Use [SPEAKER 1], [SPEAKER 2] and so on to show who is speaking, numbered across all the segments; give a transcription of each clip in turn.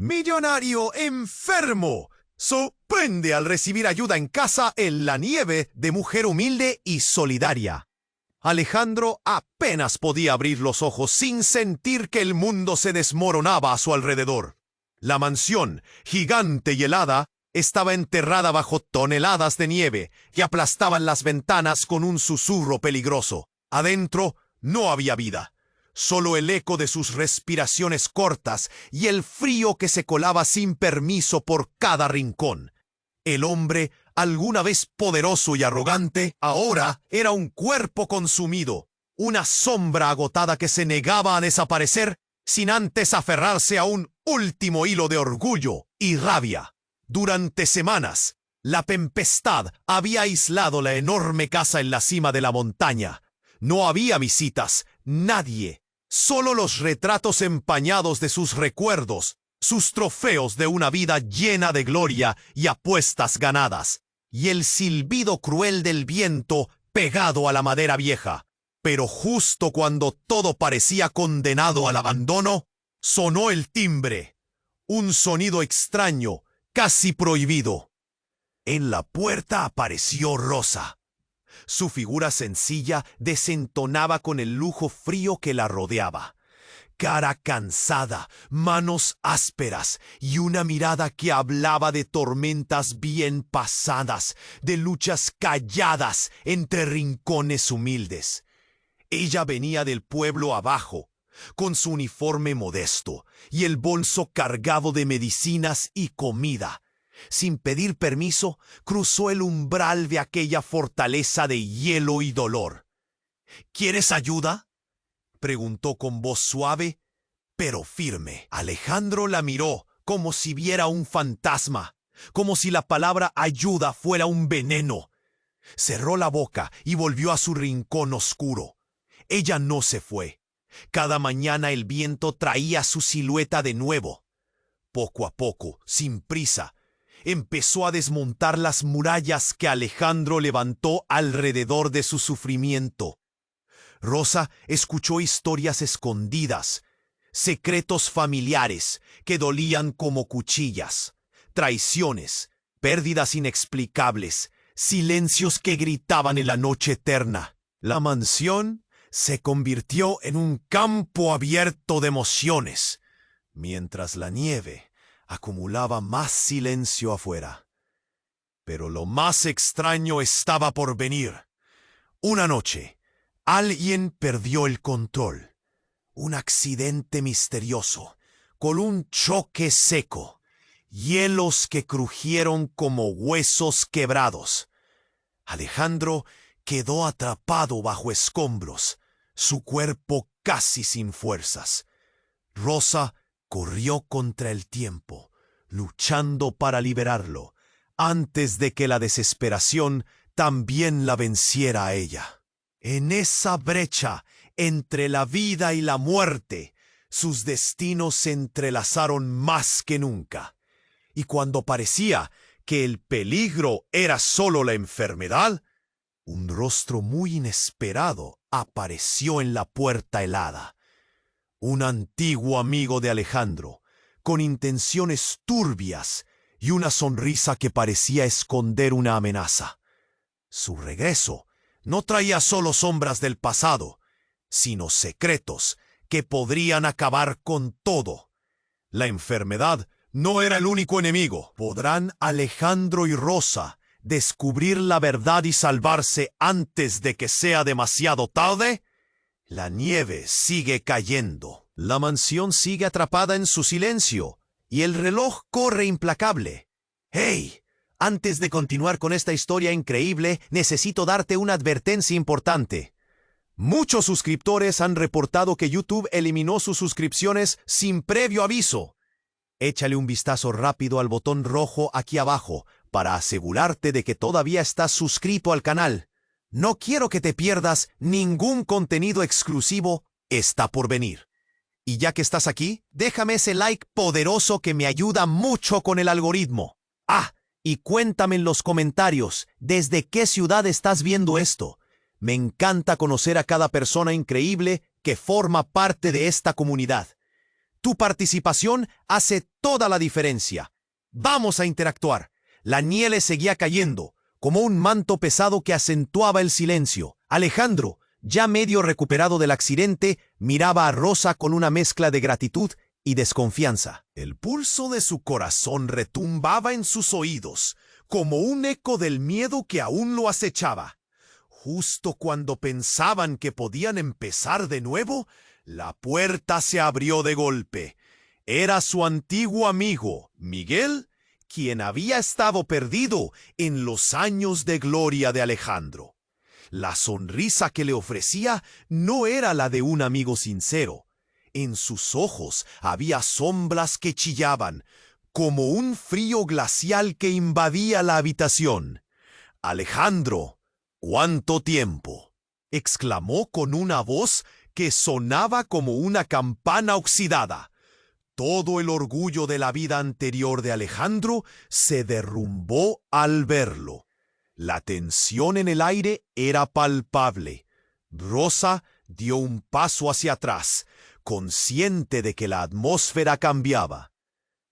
[SPEAKER 1] Millonario enfermo. Sorprende al recibir ayuda en casa en la nieve de mujer humilde y solidaria. Alejandro apenas podía abrir los ojos sin sentir que el mundo se desmoronaba a su alrededor. La mansión, gigante y helada, estaba enterrada bajo toneladas de nieve que aplastaban las ventanas con un susurro peligroso. Adentro no había vida, solo el eco de sus respiraciones cortas y el frío que se colaba sin permiso por cada rincón. El hombre, alguna vez poderoso y arrogante, ahora era un cuerpo consumido, una sombra agotada que se negaba a desaparecer sin antes aferrarse a un último hilo de orgullo y rabia. Durante semanas, la tempestad había aislado la enorme casa en la cima de la montaña. No había visitas, nadie, solo los retratos empañados de sus recuerdos, sus trofeos de una vida llena de gloria y apuestas ganadas, y el silbido cruel del viento pegado a la madera vieja. Pero justo cuando todo parecía condenado al abandono, sonó el timbre, un sonido extraño, casi prohibido. En la puerta apareció Rosa. Su figura sencilla desentonaba con el lujo frío que la rodeaba. Cara cansada, manos ásperas y una mirada que hablaba de tormentas bien pasadas, de luchas calladas entre rincones humildes. Ella venía del pueblo abajo, con su uniforme modesto y el bolso cargado de medicinas y comida. Sin pedir permiso, cruzó el umbral de aquella fortaleza de hielo y dolor. ¿Quieres ayuda?, preguntó con voz suave, pero firme. Alejandro la miró como si viera un fantasma, como si la palabra ayuda fuera un veneno. Cerró la boca y volvió a su rincón oscuro. Ella no se fue. Cada mañana el viento traía su silueta de nuevo. Poco a poco, sin prisa, empezó a desmontar las murallas que Alejandro levantó alrededor de su sufrimiento. Rosa escuchó historias escondidas, secretos familiares que dolían como cuchillas, traiciones, pérdidas inexplicables, silencios que gritaban en la noche eterna. La mansión se convirtió en un campo abierto de emociones, mientras la nieve acumulaba más silencio afuera. Pero lo más extraño estaba por venir. Una noche, alguien perdió el control. Un accidente misterioso, con un choque seco, hielos que crujieron como huesos quebrados. Alejandro quedó atrapado bajo escombros, su cuerpo casi sin fuerzas. Rosa corrió contra el tiempo, luchando para liberarlo, antes de que la desesperación también la venciera a ella. En esa brecha entre la vida y la muerte, sus destinos se entrelazaron más que nunca. Y cuando parecía que el peligro era solo la enfermedad, un rostro muy inesperado apareció en la puerta helada. Un antiguo amigo de Alejandro, con intenciones turbias y una sonrisa que parecía esconder una amenaza. Su regreso no traía solo sombras del pasado, sino secretos que podrían acabar con todo. La enfermedad no era el único enemigo. ¿Podrán Alejandro y Rosa descubrir la verdad y salvarse antes de que sea demasiado tarde? La nieve sigue cayendo. La mansión sigue atrapada en su silencio y el reloj corre implacable. ¡Hey! Antes de continuar con esta historia increíble, necesito darte una advertencia importante. Muchos suscriptores han reportado que YouTube eliminó sus suscripciones sin previo aviso. Échale un vistazo rápido al botón rojo aquí abajo para asegurarte de que todavía estás suscrito al canal. No quiero que te pierdas ningún contenido exclusivo, está por venir. Y ya que estás aquí, déjame ese like poderoso que me ayuda mucho con el algoritmo. Y cuéntame en los comentarios desde qué ciudad estás viendo esto. Me encanta conocer a cada persona increíble que forma parte de esta comunidad. Tu participación hace toda la diferencia. Vamos a interactuar. La nieve seguía cayendo, como un manto pesado que acentuaba el silencio. Alejandro, ya medio recuperado del accidente, miraba a Rosa con una mezcla de gratitud y desconfianza. El pulso de su corazón retumbaba en sus oídos, como un eco del miedo que aún lo acechaba. Justo cuando pensaban que podían empezar de nuevo, la puerta se abrió de golpe. Era su antiguo amigo, Miguel, quien había estado perdido en los años de gloria de Alejandro. La sonrisa que le ofrecía no era la de un amigo sincero. En sus ojos había sombras que chillaban, como un frío glacial que invadía la habitación. «Alejandro, ¿cuánto tiempo?», exclamó con una voz que sonaba como una campana oxidada. Todo el orgullo de la vida anterior de Alejandro se derrumbó al verlo. La tensión en el aire era palpable. Rosa dio un paso hacia atrás, consciente de que la atmósfera cambiaba.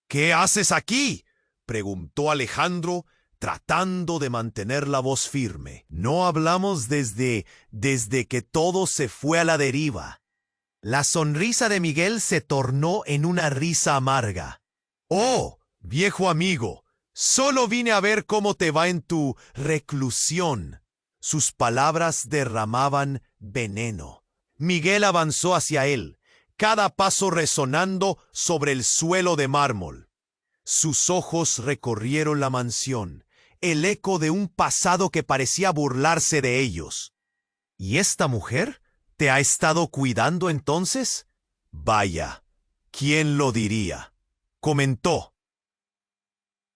[SPEAKER 1] «¿Qué haces aquí?», preguntó Alejandro, tratando de mantener la voz firme. «No hablamos desde que todo se fue a la deriva». La sonrisa de Miguel se tornó en una risa amarga. «Oh, viejo amigo, solo vine a ver cómo te va en tu reclusión». Sus palabras derramaban veneno. Miguel avanzó hacia él, cada paso resonando sobre el suelo de mármol. Sus ojos recorrieron la mansión, el eco de un pasado que parecía burlarse de ellos. «¿Y esta mujer te ha estado cuidando entonces?». «Vaya, ¿quién lo diría?», comentó,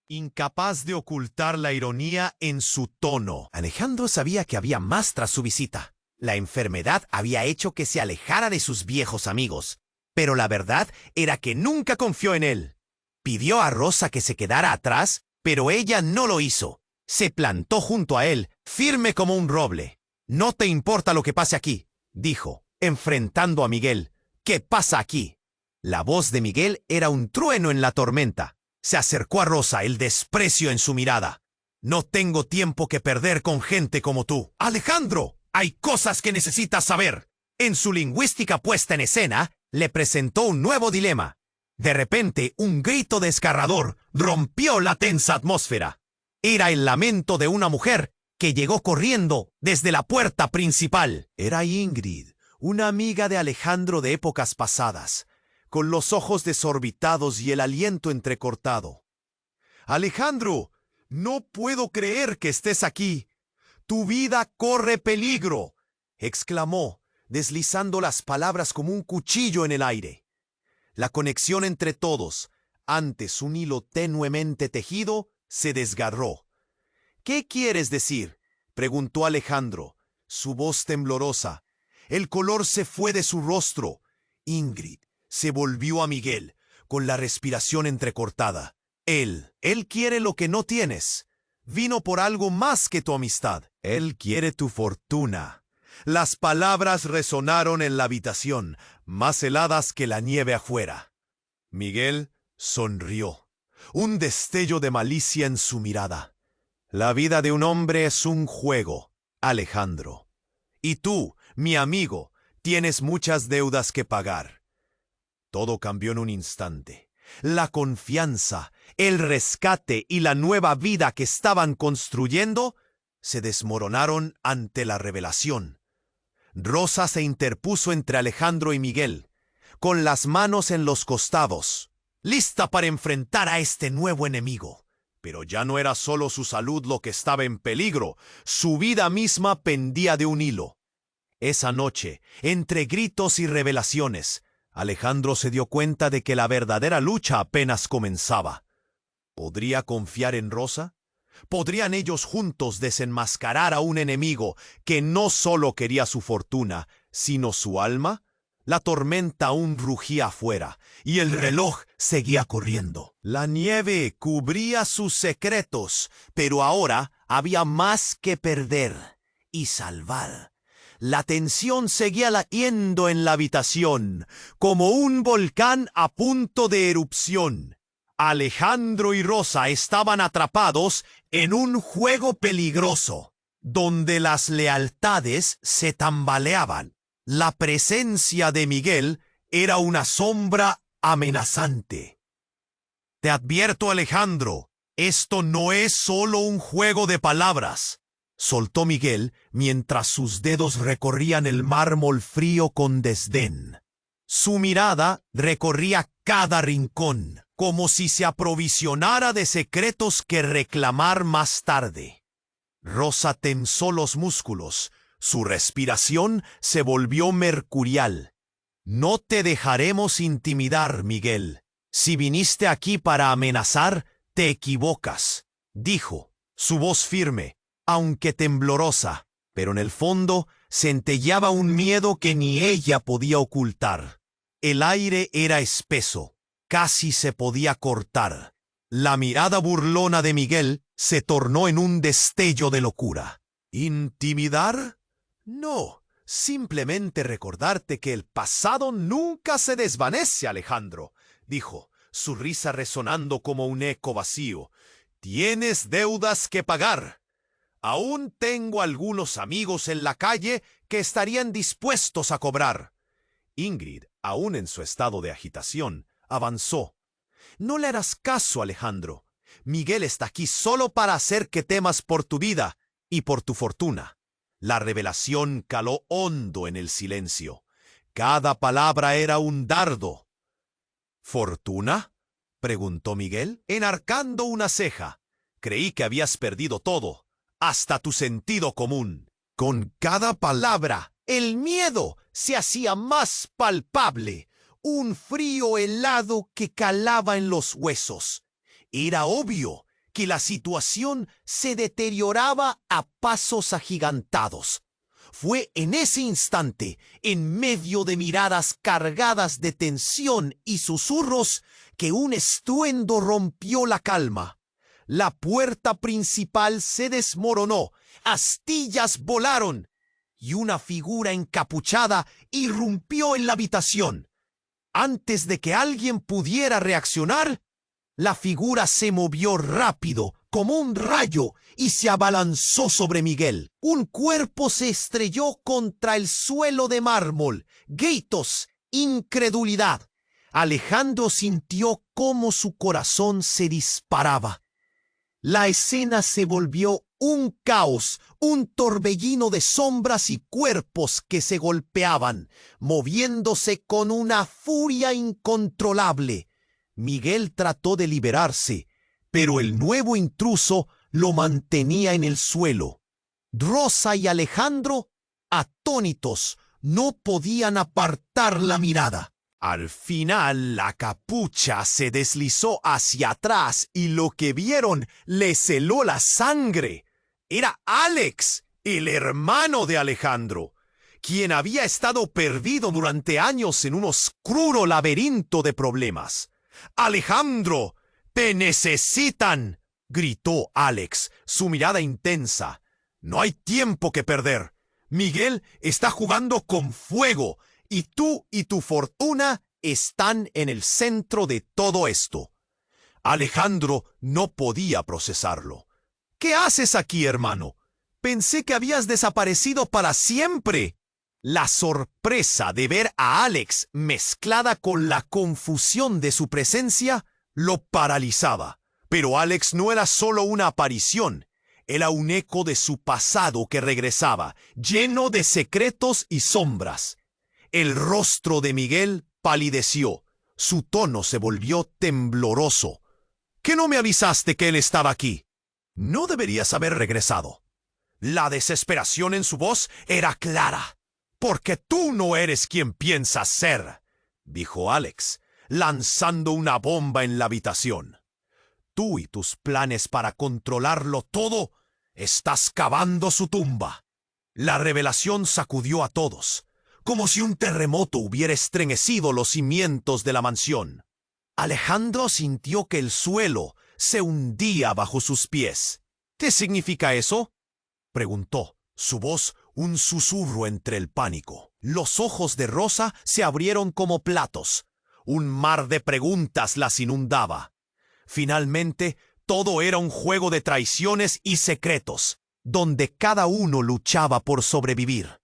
[SPEAKER 1] incapaz de ocultar la ironía en su tono. Alejandro sabía que había más tras su visita. La enfermedad había hecho que se alejara de sus viejos amigos, pero la verdad era que nunca confió en él. Pidió a Rosa que se quedara atrás, pero ella no lo hizo. Se plantó junto a él, firme como un roble. «No te importa lo que pase aquí», dijo, enfrentando a Miguel. «¿Qué pasa aquí?». La voz de Miguel era un trueno en la tormenta. Se acercó a Rosa, el desprecio en su mirada. «No tengo tiempo que perder con gente como tú». «Alejandro, hay cosas que necesitas saber». En su lingüística puesta en escena, le presentó un nuevo dilema. De repente, un grito desgarrador rompió la tensa atmósfera. Era el lamento de una mujer que llegó corriendo desde la puerta principal. Era Ingrid, una amiga de Alejandro de épocas pasadas, con los ojos desorbitados y el aliento entrecortado. «Alejandro, no puedo creer que estés aquí. Tu vida corre peligro», exclamó, deslizando las palabras como un cuchillo en el aire. La conexión entre todos, antes un hilo tenuemente tejido, se desgarró. «¿Qué quieres decir?», preguntó Alejandro, su voz temblorosa. El color se fue de su rostro. Ingrid se volvió a Miguel, con la respiración entrecortada. Él quiere lo que no tienes. Vino por algo más que tu amistad. Él quiere tu fortuna». Las palabras resonaron en la habitación, más heladas que la nieve afuera. Miguel sonrió, un destello de malicia en su mirada. «La vida de un hombre es un juego, Alejandro. Y tú, mi amigo, tienes muchas deudas que pagar». Todo cambió en un instante. La confianza, el rescate y la nueva vida que estaban construyendo se desmoronaron ante la revelación. Rosa se interpuso entre Alejandro y Miguel, con las manos en los costados, lista para enfrentar a este nuevo enemigo. Pero ya no era solo su salud lo que estaba en peligro, su vida misma pendía de un hilo. Esa noche, entre gritos y revelaciones, Alejandro se dio cuenta de que la verdadera lucha apenas comenzaba. ¿Podría confiar en Rosa? ¿Podrían ellos juntos desenmascarar a un enemigo que no solo quería su fortuna, sino su alma? La tormenta aún rugía afuera, y el reloj seguía corriendo. La nieve cubría sus secretos, pero ahora había más que perder y salvar. La tensión seguía latiendo en la habitación, como un volcán a punto de erupción. Alejandro y Rosa estaban atrapados en un juego peligroso, donde las lealtades se tambaleaban. La presencia de Miguel era una sombra amenazante. Te advierto, Alejandro, esto no es solo un juego de palabras, soltó Miguel mientras sus dedos recorrían el mármol frío con desdén. Su mirada recorría cada rincón, como si se aprovisionara de secretos que reclamar más tarde. Rosa tensó los músculos, su respiración se volvió mercurial. No te dejaremos intimidar, Miguel. Si viniste aquí para amenazar, te equivocas, dijo, su voz firme, aunque temblorosa, pero en el fondo centelleaba un miedo que ni ella podía ocultar. El aire era espeso, casi se podía cortar. La mirada burlona de Miguel se tornó en un destello de locura. ¿Intimidar? No, simplemente recordarte que el pasado nunca se desvanece, Alejandro, dijo, su risa resonando como un eco vacío. Tienes deudas que pagar. Aún tengo algunos amigos en la calle que estarían dispuestos a cobrar. Ingrid, aún en su estado de agitación, avanzó. No le harás caso, Alejandro. Miguel está aquí solo para hacer que temas por tu vida y por tu fortuna. La revelación caló hondo en el silencio. Cada palabra era un dardo. ¿Fortuna?, preguntó Miguel, enarcando una ceja. Creí que habías perdido todo, hasta tu sentido común. Con cada palabra, el miedo se hacía más palpable, un frío helado que calaba en los huesos. Era obvio que la situación se deterioraba a pasos agigantados. Fue en ese instante, en medio de miradas cargadas de tensión y susurros, que un estruendo rompió la calma. La puerta principal se desmoronó, astillas volaron, y una figura encapuchada irrumpió en la habitación. Antes de que alguien pudiera reaccionar, la figura se movió rápido, como un rayo, y se abalanzó sobre Miguel. Un cuerpo se estrelló contra el suelo de mármol. Gritos, incredulidad. Alejandro sintió cómo su corazón se disparaba. La escena se volvió un caos, un torbellino de sombras y cuerpos que se golpeaban, moviéndose con una furia incontrolable. Miguel trató de liberarse, pero el nuevo intruso lo mantenía en el suelo. Rosa y Alejandro, atónitos, no podían apartar la mirada. Al final, la capucha se deslizó hacia atrás y lo que vieron les heló la sangre. Era Alex, el hermano de Alejandro, quien había estado perdido durante años en un oscuro laberinto de problemas. «Alejandro, te necesitan», gritó Alex, su mirada intensa. «No hay tiempo que perder. Miguel está jugando con fuego y tú y tu fortuna están en el centro de todo esto». Alejandro no podía procesarlo. «¿Qué haces aquí, hermano? Pensé que habías desaparecido para siempre». La sorpresa de ver a Alex mezclada con la confusión de su presencia lo paralizaba. Pero Alex no era solo una aparición, era un eco de su pasado que regresaba, lleno de secretos y sombras. El rostro de Miguel palideció, su tono se volvió tembloroso. «¿Qué no me avisaste que él estaba aquí? No deberías haber regresado». La desesperación en su voz era clara. «Porque tú no eres quien piensas ser», dijo Alex, lanzando una bomba en la habitación. «Tú y tus planes para controlarlo todo, estás cavando su tumba». La revelación sacudió a todos, como si un terremoto hubiera estremecido los cimientos de la mansión. Alejandro sintió que el suelo se hundía bajo sus pies. «¿Qué significa eso?», preguntó, su voz Un susurro entre el pánico. Los ojos de Rosa se abrieron como platos. Un mar de preguntas las inundaba. Finalmente, todo era un juego de traiciones y secretos, donde cada uno luchaba por sobrevivir.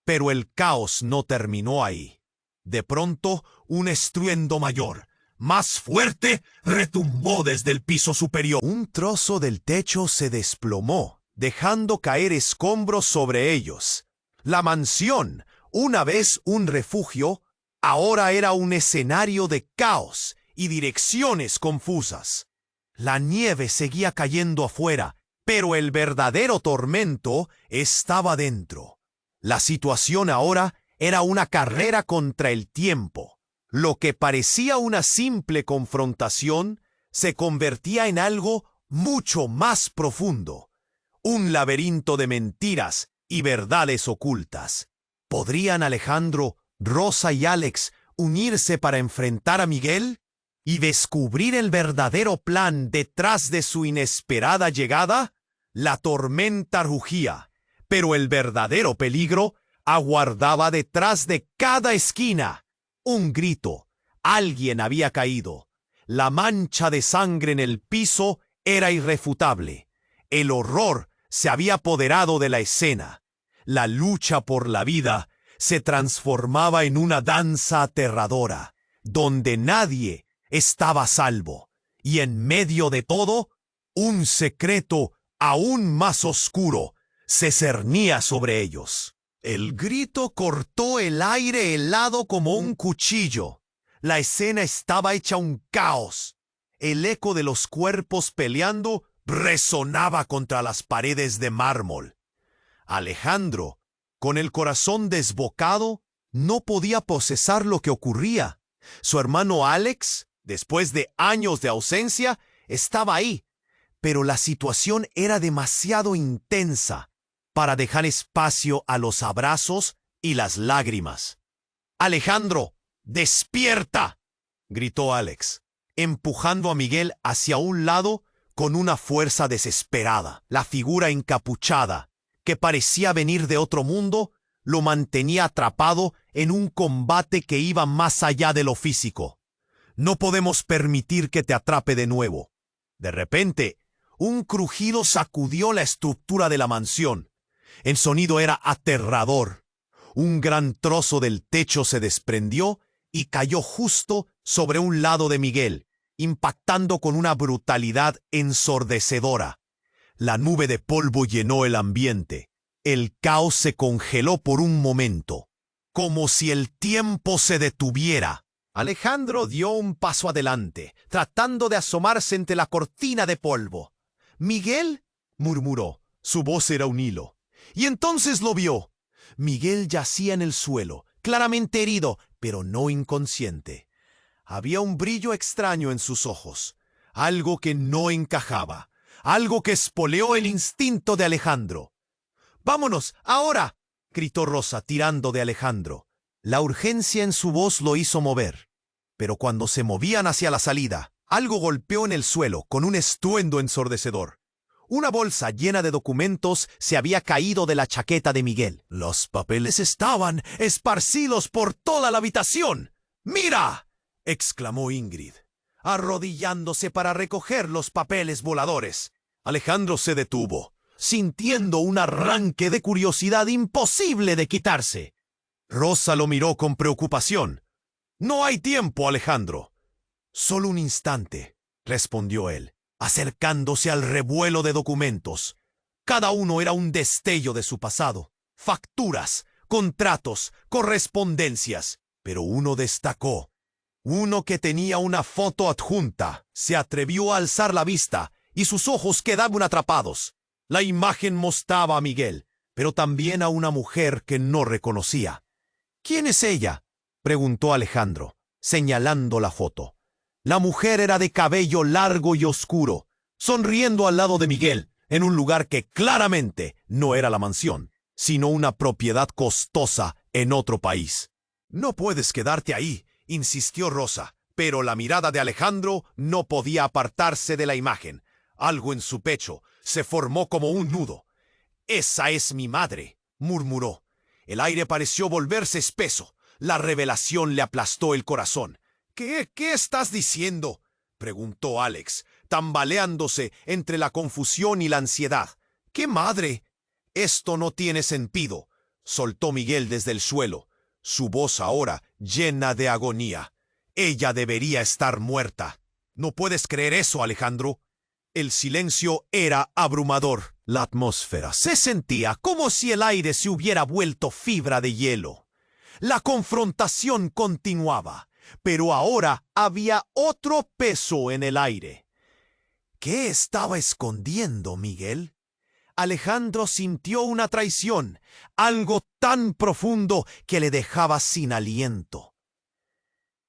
[SPEAKER 1] Pero el caos no terminó ahí. De pronto, un estruendo mayor, más fuerte, retumbó desde el piso superior. Un trozo del techo se desplomó, dejando caer escombros sobre ellos. La mansión, una vez un refugio, ahora era un escenario de caos y direcciones confusas. La nieve seguía cayendo afuera, pero el verdadero tormento estaba dentro. La situación ahora era una carrera contra el tiempo. Lo que parecía una simple confrontación se convertía en algo mucho más profundo. Un laberinto de mentiras y verdades ocultas. ¿Podrían Alejandro, Rosa y Alex unirse para enfrentar a Miguel y descubrir el verdadero plan detrás de su inesperada llegada? La tormenta rugía, pero el verdadero peligro aguardaba detrás de cada esquina. Un grito. Alguien había caído. La mancha de sangre en el piso era irrefutable. El horror se había apoderado de la escena. La lucha por la vida se transformaba en una danza aterradora, donde nadie estaba a salvo. Y en medio de todo, un secreto aún más oscuro se cernía sobre ellos. El grito cortó el aire helado como un cuchillo. La escena estaba hecha un caos. El eco de los cuerpos peleando resonaba contra las paredes de mármol. Alejandro, con el corazón desbocado, no podía procesar lo que ocurría. Su hermano Alex, después de años de ausencia, estaba ahí, pero la situación era demasiado intensa para dejar espacio a los abrazos y las lágrimas. «Alejandro, despierta», gritó Alex, empujando a Miguel hacia un lado con una fuerza desesperada. La figura encapuchada, que parecía venir de otro mundo, lo mantenía atrapado en un combate que iba más allá de lo físico. «No podemos permitir que te atrape de nuevo». De repente, un crujido sacudió la estructura de la mansión. El sonido era aterrador. Un gran trozo del techo se desprendió y cayó justo sobre un lado de Miguel, impactando con una brutalidad ensordecedora. La nube de polvo llenó el ambiente. El caos se congeló por un momento, como si el tiempo se detuviera. Alejandro dio un paso adelante, tratando de asomarse entre la cortina de polvo. «Miguel», murmuró. Su voz era un hilo. Y entonces lo vio. Miguel yacía en el suelo, claramente herido, pero no inconsciente. Había un brillo extraño en sus ojos, algo que no encajaba, algo que espoleó el instinto de Alejandro. «¡Vámonos, ahora!», gritó Rosa, tirando de Alejandro. La urgencia en su voz lo hizo mover, pero cuando se movían hacia la salida, algo golpeó en el suelo con un estruendo ensordecedor. Una bolsa llena de documentos se había caído de la chaqueta de Miguel. Los papeles estaban esparcidos por toda la habitación. «¡Mira!», exclamó Ingrid, arrodillándose para recoger los papeles voladores. Alejandro se detuvo, sintiendo un arranque de curiosidad imposible de quitarse. Rosa lo miró con preocupación. «No hay tiempo, Alejandro». «Solo un instante», respondió él, acercándose al revuelo de documentos. Cada uno era un destello de su pasado. Facturas, contratos, correspondencias. Pero uno destacó. Uno que tenía una foto adjunta. Se atrevió a alzar la vista y sus ojos quedaban atrapados. La imagen mostraba a Miguel, pero también a una mujer que no reconocía. «¿Quién es ella?», preguntó Alejandro, señalando la foto. La mujer era de cabello largo y oscuro, sonriendo al lado de Miguel, en un lugar que claramente no era la mansión, sino una propiedad costosa en otro país. «No puedes quedarte ahí», insistió Rosa, pero la mirada de Alejandro no podía apartarse de la imagen. Algo en su pecho se formó como un nudo. «Esa es mi madre», murmuró. El aire pareció volverse espeso. La revelación le aplastó el corazón. ¿Qué estás diciendo?, preguntó Alex, tambaleándose entre la confusión y la ansiedad. ¿Qué madre? Esto no tiene sentido, soltó Miguel desde el suelo, su voz ahora llena de agonía. Ella debería estar muerta. ¿No puedes creer eso, Alejandro? El silencio era abrumador. La atmósfera se sentía como si el aire se hubiera vuelto fibra de hielo. La confrontación continuaba, pero ahora había otro peso en el aire. ¿Qué estaba escondiendo Miguel? Alejandro sintió una traición, algo tan profundo que le dejaba sin aliento.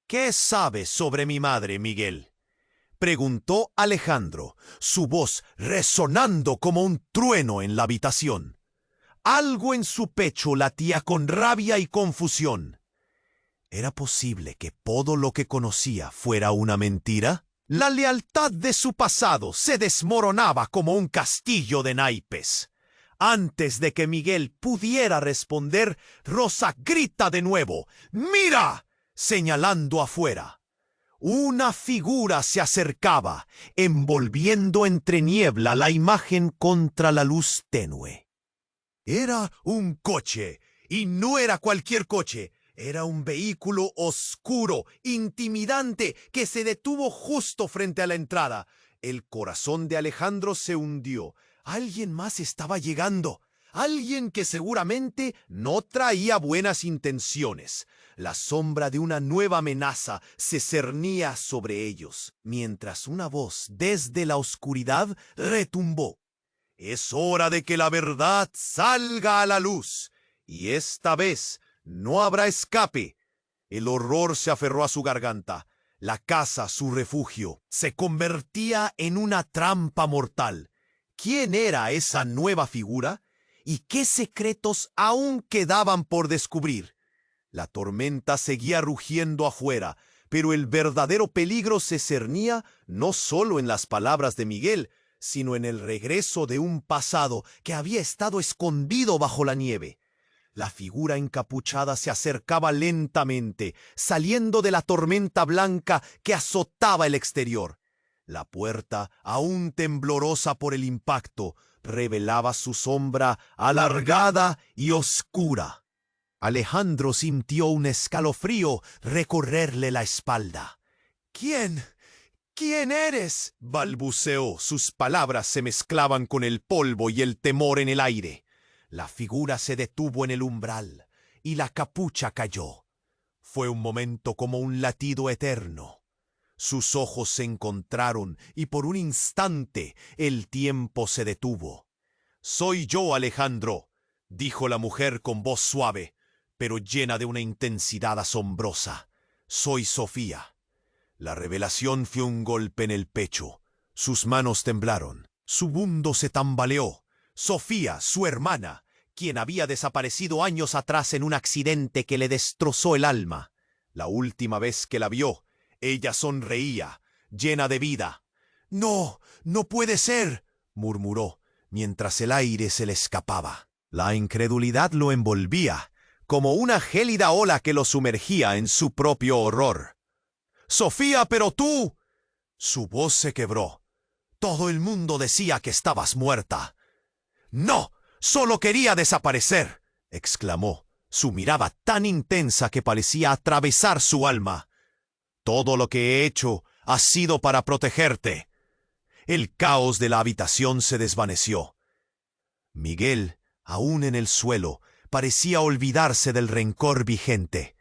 [SPEAKER 1] ¿Qué sabes sobre mi madre, Miguel?, preguntó Alejandro, su voz resonando como un trueno en la habitación. Algo en su pecho latía con rabia y confusión. ¿Era posible que todo lo que conocía fuera una mentira? La lealtad de su pasado se desmoronaba como un castillo de naipes. Antes de que Miguel pudiera responder, Rosa grita de nuevo: ¡Mira!, señalando afuera. Una figura se acercaba, envolviendo entre niebla la imagen contra la luz tenue. Era un coche, y no era cualquier coche. Era un vehículo oscuro, intimidante, que se detuvo justo frente a la entrada. El corazón de Alejandro se hundió. Alguien más estaba llegando. Alguien que seguramente no traía buenas intenciones. La sombra de una nueva amenaza se cernía sobre ellos, mientras una voz desde la oscuridad retumbó: «Es hora de que la verdad salga a la luz, y esta vez no habrá escape». El horror se aferró a su garganta. La casa, su refugio, se convertía en una trampa mortal. ¿Quién era esa nueva figura? ¿Y qué secretos aún quedaban por descubrir? La tormenta seguía rugiendo afuera, pero el verdadero peligro se cernía no solo en las palabras de Miguel, sino en el regreso de un pasado que había estado escondido bajo la nieve. La figura encapuchada se acercaba lentamente, saliendo de la tormenta blanca que azotaba el exterior. La puerta, aún temblorosa por el impacto, revelaba su sombra alargada y oscura. Alejandro sintió un escalofrío recorrerle la espalda. «¿Quién eres?», balbuceó. Sus palabras se mezclaban con el polvo y el temor en el aire. La figura se detuvo en el umbral, y la capucha cayó. Fue un momento como un latido eterno. Sus ojos se encontraron, y por un instante el tiempo se detuvo. «Soy yo, Alejandro», dijo la mujer con voz suave, pero llena de una intensidad asombrosa. «Soy Sofía». La revelación fue un golpe en el pecho. Sus manos temblaron. Su mundo se tambaleó. Sofía, su hermana, quien había desaparecido años atrás en un accidente que le destrozó el alma. La última vez que la vio, ella sonreía, llena de vida. «No, no puede ser», murmuró, mientras el aire se le escapaba. La incredulidad lo envolvía, como una gélida ola que lo sumergía en su propio horror. «Sofía, pero tú...» Su voz se quebró. «Todo el mundo decía que estabas muerta». «No, solo quería desaparecer», exclamó, su mirada tan intensa que parecía atravesar su alma. «Todo lo que he hecho ha sido para protegerte». El caos de la habitación se desvaneció. Miguel, aún en el suelo, parecía olvidarse del rencor vigente.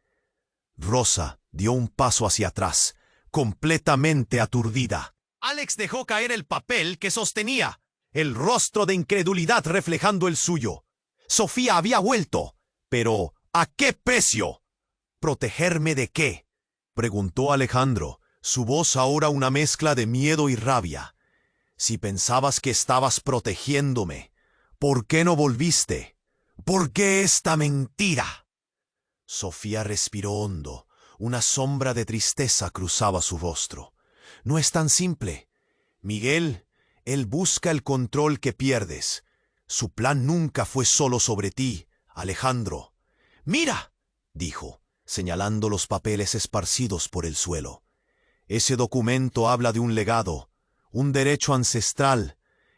[SPEAKER 1] Rosa dio un paso hacia atrás, completamente aturdida. Alex dejó caer el papel que sostenía, el rostro de incredulidad reflejando el suyo. Sofía había vuelto, pero ¿a qué precio? ¿Protegerme de qué?, preguntó Alejandro, su voz ahora una mezcla de miedo y rabia. Si pensabas que estabas protegiéndome, ¿por qué no volviste? ¿Por qué esta mentira? Sofía respiró hondo. Una sombra de tristeza cruzaba su rostro. «No es tan simple. Miguel, él busca el control que pierdes. Su plan nunca fue solo sobre ti, Alejandro, mira, dijo, señalando los papeles esparcidos por el suelo. Ese documento habla de un legado, un derecho ancestral,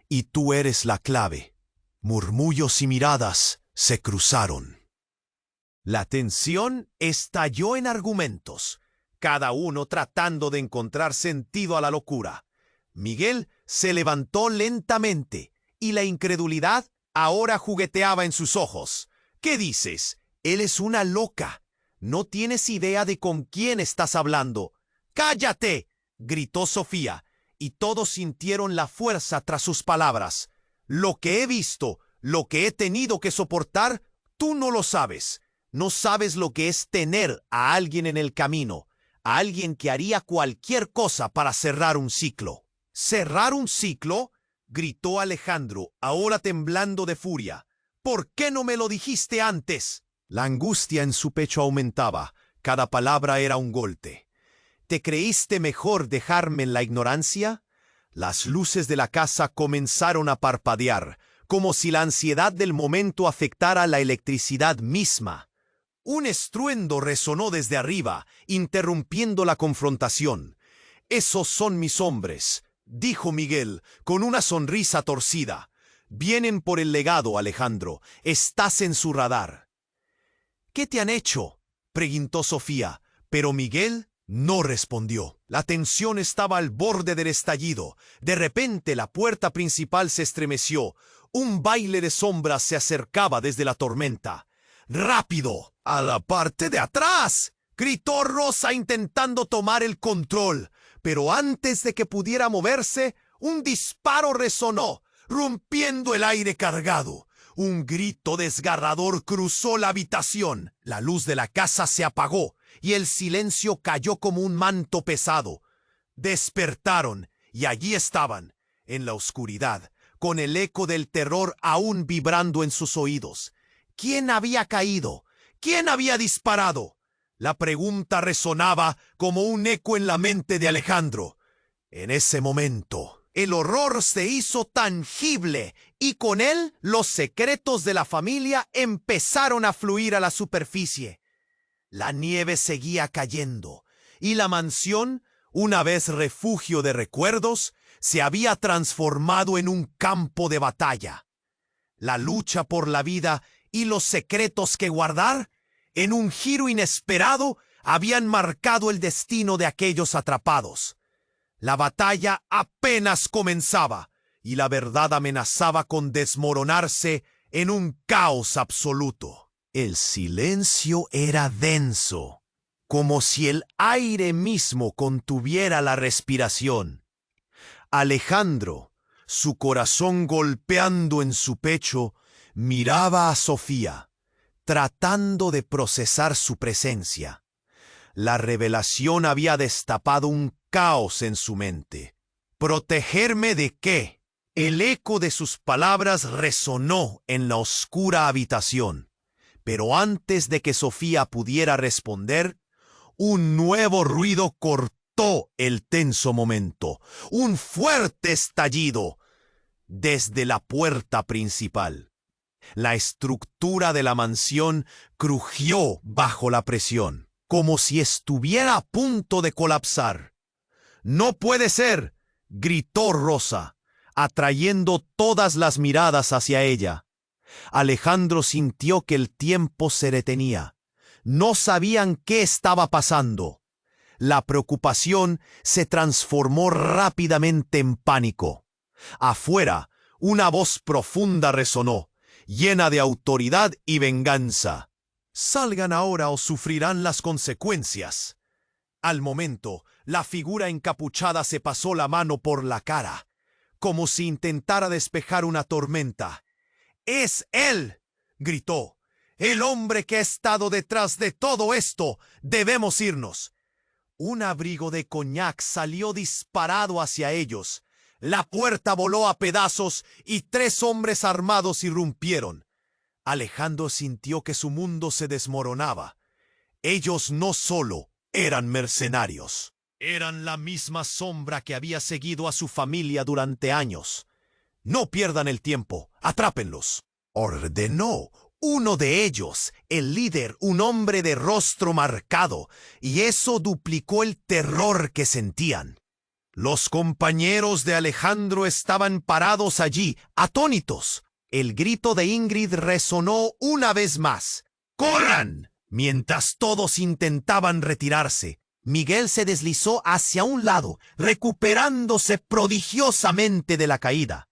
[SPEAKER 1] y tú eres la clave. Murmullos y miradas se cruzaron. La tensión estalló en argumentos, cada uno tratando de encontrar sentido a la locura. Miguel se levantó lentamente, y la incredulidad ahora jugueteaba en sus ojos. ¿Qué dices? Él es una loca. No tienes idea de con quién estás hablando. ¡Cállate!, gritó Sofía, y todos sintieron la fuerza tras sus palabras. Lo que he visto, lo que he tenido que soportar, tú no lo sabes. No sabes lo que es tener a alguien en el camino, a alguien que haría cualquier cosa para cerrar un ciclo. ¿Cerrar un ciclo?, gritó Alejandro, ahora temblando de furia. ¿Por qué no me lo dijiste antes? La angustia en su pecho aumentaba. Cada palabra era un golpe. ¿Te creíste mejor dejarme en la ignorancia? Las luces de la casa comenzaron a parpadear, como si la ansiedad del momento afectara la electricidad misma. Un estruendo resonó desde arriba, interrumpiendo la confrontación. «Esos son mis hombres», dijo Miguel, con una sonrisa torcida. «Vienen por el legado, Alejandro. Estás en su radar». «¿Qué te han hecho?», preguntó Sofía, pero Miguel no respondió. La tensión estaba al borde del estallido. De repente la puerta principal se estremeció. Un baile de sombras se acercaba desde la tormenta. «¡Rápido! ¡A la parte de atrás!», gritó Rosa intentando tomar el control. Pero antes de que pudiera moverse, un disparo resonó, rompiendo el aire cargado. Un grito desgarrador cruzó la habitación. La luz de la casa se apagó y el silencio cayó como un manto pesado. Despertaron y allí estaban, en la oscuridad, con el eco del terror aún vibrando en sus oídos. ¿Quién había caído? ¿Quién había disparado? La pregunta resonaba como un eco en la mente de Alejandro. En ese momento, el horror se hizo tangible y con él los secretos de la familia empezaron a fluir a la superficie. La nieve seguía cayendo y la mansión, una vez refugio de recuerdos, se había transformado en un campo de batalla. La lucha por la vida y los secretos que guardar, en un giro inesperado, habían marcado el destino de aquellos atrapados. La batalla apenas comenzaba y la verdad amenazaba con desmoronarse en un caos absoluto. El silencio era denso, como si el aire mismo contuviera la respiración. Alejandro, su corazón golpeando en su pecho, miraba a Sofía, tratando de procesar su presencia. La revelación había destapado un caos en su mente. ¿Protegerme de qué? El eco de sus palabras resonó en la oscura habitación. Pero antes de que Sofía pudiera responder, un nuevo ruido cortó el tenso momento. Un fuerte estallido desde la puerta principal. La estructura de la mansión crujió bajo la presión, como si estuviera a punto de colapsar. «¡No puede ser!», gritó Rosa, atrayendo todas las miradas hacia ella. Alejandro sintió que el tiempo se detenía. No sabían qué estaba pasando. La preocupación se transformó rápidamente en pánico. Afuera, una voz profunda resonó, llena de autoridad y venganza. «Salgan ahora o sufrirán las consecuencias». Al momento, la figura encapuchada se pasó la mano por la cara, como si intentara despejar una tormenta. «¡Es él!», gritó. «¡El hombre que ha estado detrás de todo esto! ¡Debemos irnos!». Un abrigo de coñac salió disparado hacia ellos. La puerta voló a pedazos y 3 hombres armados irrumpieron. Alejandro sintió que su mundo se desmoronaba. Ellos no solo eran mercenarios, eran la misma sombra que había seguido a su familia durante años. «No pierdan el tiempo, atrápenlos», ordenó Uno de ellos, el líder, un hombre de rostro marcado, y eso duplicó el terror que sentían. Los compañeros de Alejandro estaban parados allí, atónitos. El grito de Ingrid resonó una vez más. ¡Corran! Mientras todos intentaban retirarse, Miguel se deslizó hacia un lado, recuperándose prodigiosamente de la caída.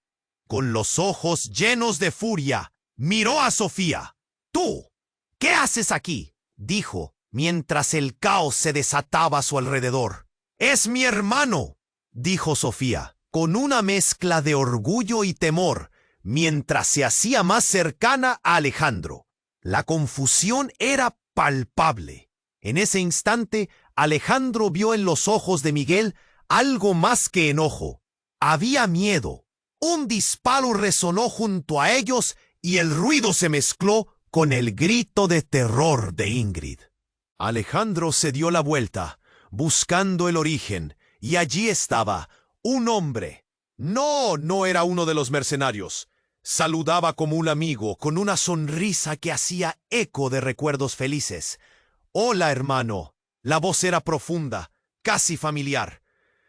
[SPEAKER 1] Con los ojos llenos de furia, miró a Sofía. «¡Tú! ¿Qué haces aquí?», dijo, mientras el caos se desataba a su alrededor. «Es mi hermano», dijo Sofía, con una mezcla de orgullo y temor, mientras se hacía más cercana a Alejandro. La confusión era palpable. En ese instante, Alejandro vio en los ojos de Miguel algo más que enojo. Había miedo. Un disparo resonó junto a ellos y el ruido se mezcló con el grito de terror de Ingrid. Alejandro se dio la vuelta, buscando el origen, y allí estaba un hombre. No era uno de los mercenarios. Saludaba como un amigo, con una sonrisa que hacía eco de recuerdos felices. «Hola, hermano». La voz era profunda, casi familiar.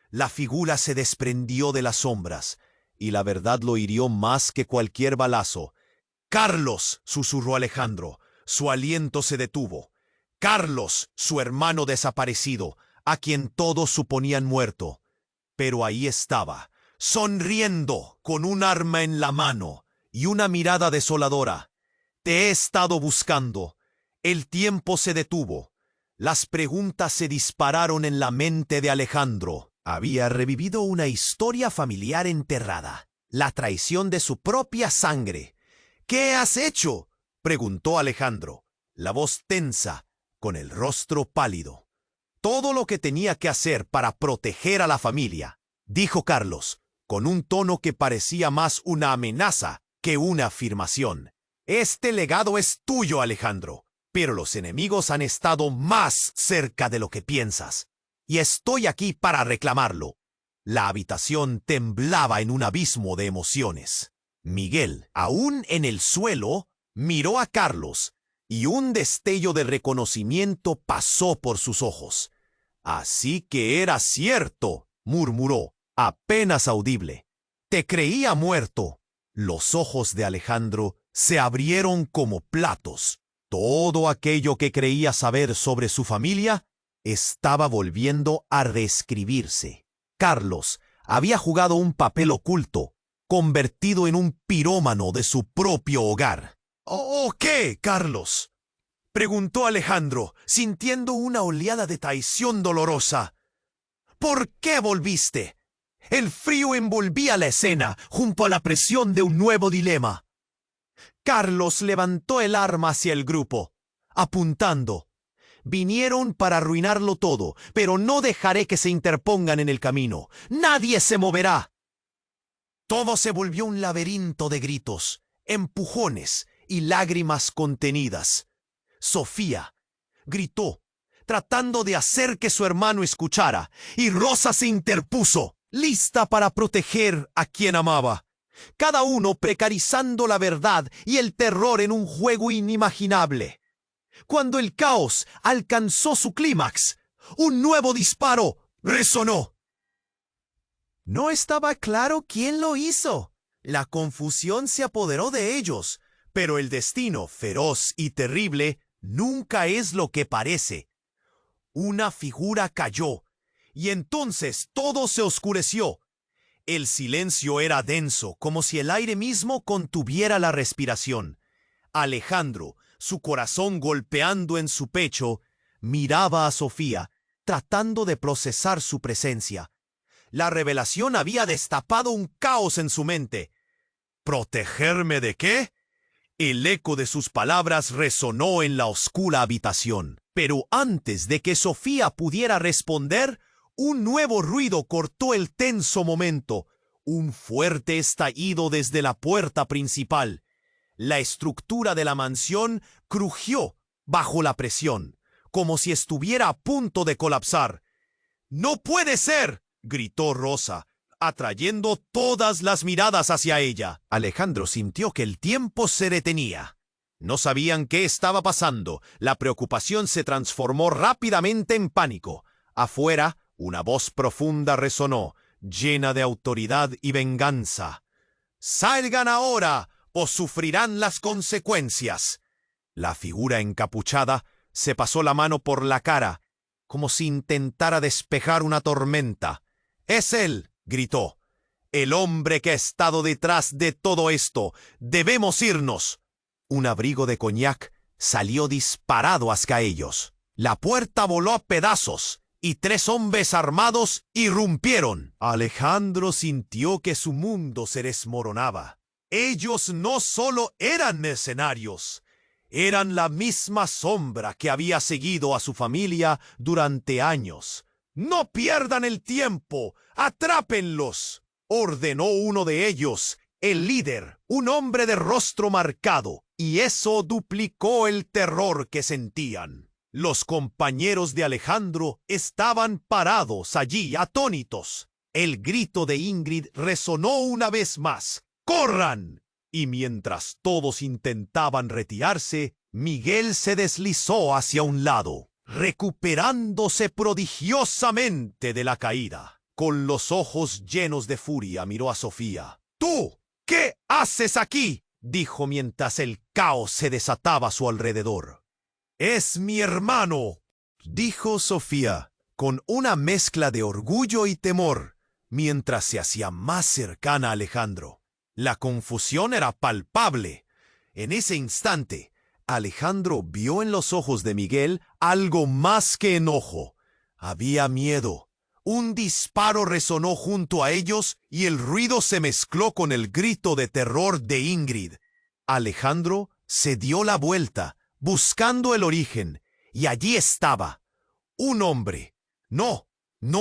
[SPEAKER 1] La figura se desprendió de las sombras, y la verdad lo hirió más que cualquier balazo. «Carlos», susurró Alejandro. Su aliento se detuvo. Carlos, su hermano desaparecido, a quien todos suponían muerto. Pero ahí estaba, sonriendo, con un arma en la mano y una mirada desoladora. «Te he estado buscando». El tiempo se detuvo. Las preguntas se dispararon en la mente de Alejandro. Había revivido una historia familiar enterrada, la traición de su propia sangre. «¿Qué has hecho?», preguntó Alejandro, la voz tensa, con el rostro pálido. «Todo lo que tenía que hacer para proteger a la familia», dijo Carlos, con un tono que parecía más una amenaza que una afirmación. «Este legado es tuyo, Alejandro, pero los enemigos han estado más cerca de lo que piensas, y estoy aquí para reclamarlo». La habitación temblaba en un abismo de emociones. Miguel, aún en el suelo, miró a Carlos, y un destello de reconocimiento pasó por sus ojos. «Así que era cierto», murmuró, apenas audible. «Te creía muerto». Los ojos de Alejandro se abrieron como platos. Todo aquello que creía saber sobre su familia estaba volviendo a reescribirse. Carlos había jugado un papel oculto, convertido en un pirómano de su propio hogar. «¿Oh, qué, Carlos?», preguntó Alejandro, sintiendo una oleada de traición dolorosa. «¿Por qué volviste?». El frío envolvía la escena, junto a la presión de un nuevo dilema. Carlos levantó el arma hacia el grupo, apuntando. «Vinieron para arruinarlo todo, pero no dejaré que se interpongan en el camino. ¡Nadie se moverá!». Todo se volvió un laberinto de gritos, empujones y lágrimas contenidas. Sofía gritó, tratando de hacer que su hermano escuchara, y Rosa se interpuso, lista para proteger a quien amaba. Cada uno precarizando la verdad y el terror en un juego inimaginable. Cuando el caos alcanzó su clímax, un nuevo disparo resonó. No estaba claro quién lo hizo. La confusión se apoderó de ellos, pero el destino, feroz y terrible, nunca es lo que parece. Una figura cayó, y entonces todo se oscureció. El silencio era denso, como si el aire mismo contuviera la respiración. Alejandro, su corazón golpeando en su pecho, miraba a Sofía, tratando de procesar su presencia. La revelación había destapado un caos en su mente. ¿Protegerme de qué? El eco de sus palabras resonó en la oscura habitación. Pero antes de que Sofía pudiera responder, un nuevo ruido cortó el tenso momento. Un fuerte estallido desde la puerta principal. La estructura de la mansión crujió bajo la presión, como si estuviera a punto de colapsar. «¡No puede ser!», gritó Rosa, atrayendo todas las miradas hacia ella. Alejandro sintió que el tiempo se detenía. No sabían qué estaba pasando. La preocupación se transformó rápidamente en pánico. Afuera, una voz profunda resonó, llena de autoridad y venganza. «¡Salgan ahora, o sufrirán las consecuencias!». La figura encapuchada se pasó la mano por la cara, como si intentara despejar una tormenta. «¡Es él!», gritó. «El hombre que ha estado detrás de todo esto. Debemos irnos». Un abrigo de coñac salió disparado hacia ellos. La puerta voló a pedazos y 3 hombres armados irrumpieron. Alejandro sintió que su mundo se desmoronaba. Ellos no solo eran mercenarios, eran la misma sombra que había seguido a su familia durante años. «¡No pierdan el tiempo! ¡Atrápenlos!», ordenó uno de ellos, el líder, un hombre de rostro marcado, y eso duplicó el terror que sentían. Los compañeros de Alejandro estaban parados allí, atónitos. El grito de Ingrid resonó una vez más. ¡Corran! Y mientras todos intentaban retirarse, Miguel se deslizó hacia un lado, recuperándose prodigiosamente de la caída. Con los ojos llenos de furia miró a Sofía. «¿Tú qué haces aquí?», dijo mientras el caos se desataba a su alrededor. «Es mi hermano», dijo Sofía, con una mezcla de orgullo y temor, mientras se hacía más cercana a Alejandro. La confusión era palpable. En ese instante, Alejandro vio en los ojos de Miguel algo más que enojo. Había miedo. Un disparo resonó junto a ellos y el ruido se mezcló con el grito de terror de Ingrid. Alejandro se dio la vuelta, buscando el origen, y allí estaba. Un hombre. No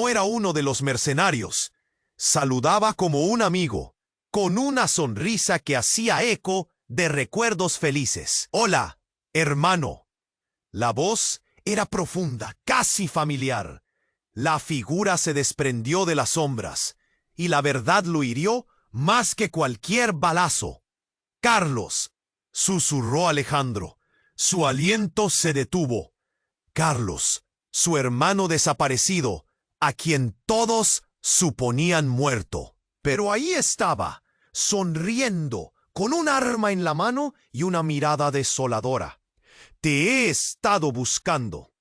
[SPEAKER 1] era uno de los mercenarios. Saludaba como un amigo, con una sonrisa que hacía eco de recuerdos felices. «Hola, hermano». La voz era profunda, casi familiar. La figura se desprendió de las sombras, y la verdad lo hirió más que cualquier balazo. «Carlos», susurró Alejandro. Su aliento se detuvo. Carlos, su hermano desaparecido, a quien todos suponían muerto. Pero ahí estaba, sonriendo, con un arma en la mano y una mirada desoladora. «Te he estado buscando».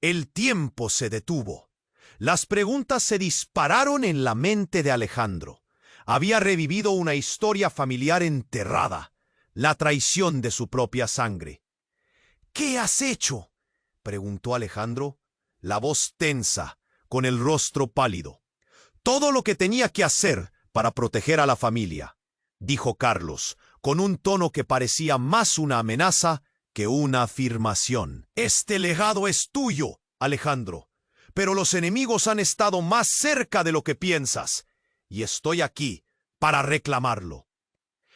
[SPEAKER 1] El tiempo se detuvo. Las preguntas se dispararon en la mente de Alejandro. Había revivido una historia familiar enterrada, la traición de su propia sangre. «¿Qué has hecho?», preguntó Alejandro, la voz tensa, con el rostro pálido. «Todo lo que tenía que hacer para proteger a la familia», dijo Carlos, con un tono que parecía más una amenaza que una afirmación. «Este legado es tuyo, Alejandro, pero los enemigos han estado más cerca de lo que piensas, y estoy aquí para reclamarlo».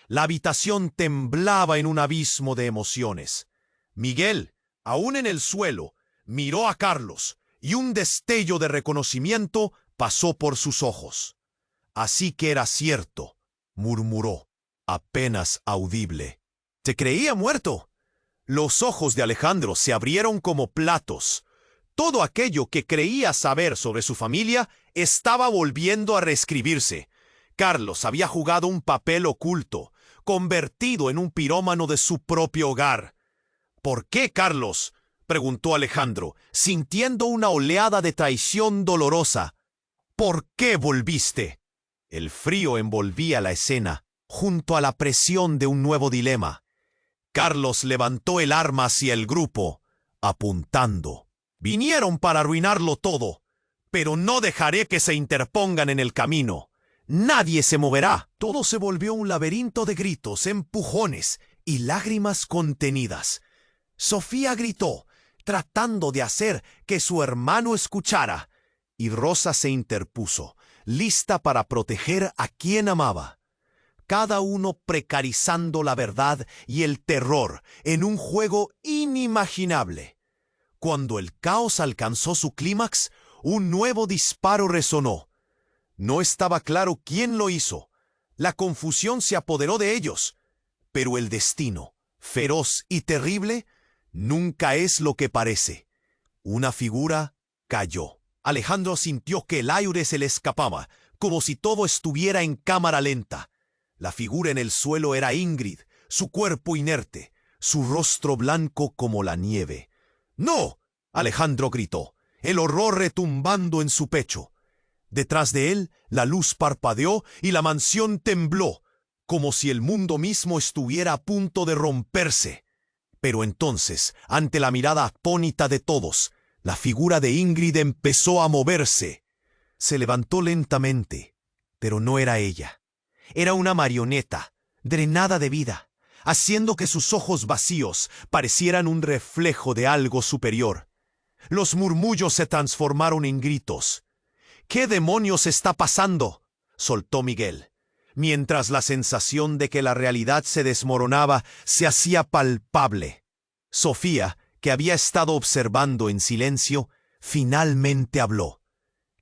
[SPEAKER 1] La habitación temblaba en un abismo de emociones. Miguel, aún en el suelo, miró a Carlos, y un destello de reconocimiento pasó por sus ojos. «Así que era cierto», murmuró, apenas audible. «Te creía muerto». Los ojos de Alejandro se abrieron como platos. Todo aquello que creía saber sobre su familia estaba volviendo a reescribirse. Carlos había jugado un papel oculto, convertido en un pirómano de su propio hogar. «¿Por qué, Carlos?», preguntó Alejandro, sintiendo una oleada de traición dolorosa. «¿Por qué volviste?». El frío envolvía la escena, junto a la presión de un nuevo dilema. Carlos levantó el arma hacia el grupo, apuntando. «Vinieron para arruinarlo todo, pero no dejaré que se interpongan en el camino. Nadie se moverá». Todo se volvió un laberinto de gritos, empujones y lágrimas contenidas. Sofía gritó, tratando de hacer que su hermano escuchara, y Rosa se interpuso, lista para proteger a quien amaba. Cada uno precarizando la verdad y el terror en un juego inimaginable. Cuando el caos alcanzó su clímax, un nuevo disparo resonó. No estaba claro quién lo hizo. La confusión se apoderó de ellos, pero el destino, feroz y terrible, nunca es lo que parece. Una figura cayó. Alejandro sintió que el aire se le escapaba, como si todo estuviera en cámara lenta. La figura en el suelo era Ingrid, su cuerpo inerte, su rostro blanco como la nieve. ¡No! Alejandro gritó, el horror retumbando en su pecho. Detrás de él, la luz parpadeó y la mansión tembló, como si el mundo mismo estuviera a punto de romperse. Pero entonces, ante la mirada atónita de todos, la figura de Ingrid empezó a moverse. Se levantó lentamente, pero no era ella. Era una marioneta, drenada de vida, haciendo que sus ojos vacíos parecieran un reflejo de algo superior. Los murmullos se transformaron en gritos. ¿Qué demonios está pasando?, soltó Miguel, mientras la sensación de que la realidad se desmoronaba se hacía palpable. Sofía, que había estado observando en silencio, finalmente habló.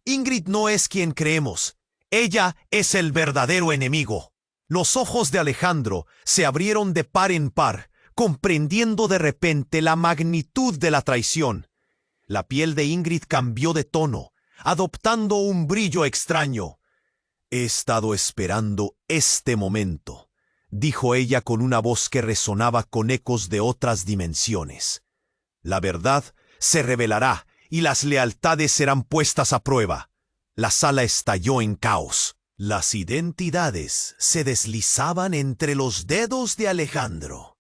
[SPEAKER 1] Ingrid no es quien creemos. Ella es el verdadero enemigo. Los ojos de Alejandro se abrieron de par en par, comprendiendo de repente la magnitud de la traición. La piel de Ingrid cambió de tono, adoptando un brillo extraño. He estado esperando este momento, dijo ella con una voz que resonaba con ecos de otras dimensiones. La verdad se revelará y las lealtades serán puestas a prueba. La sala estalló en caos. Las identidades se deslizaban entre los dedos de Alejandro.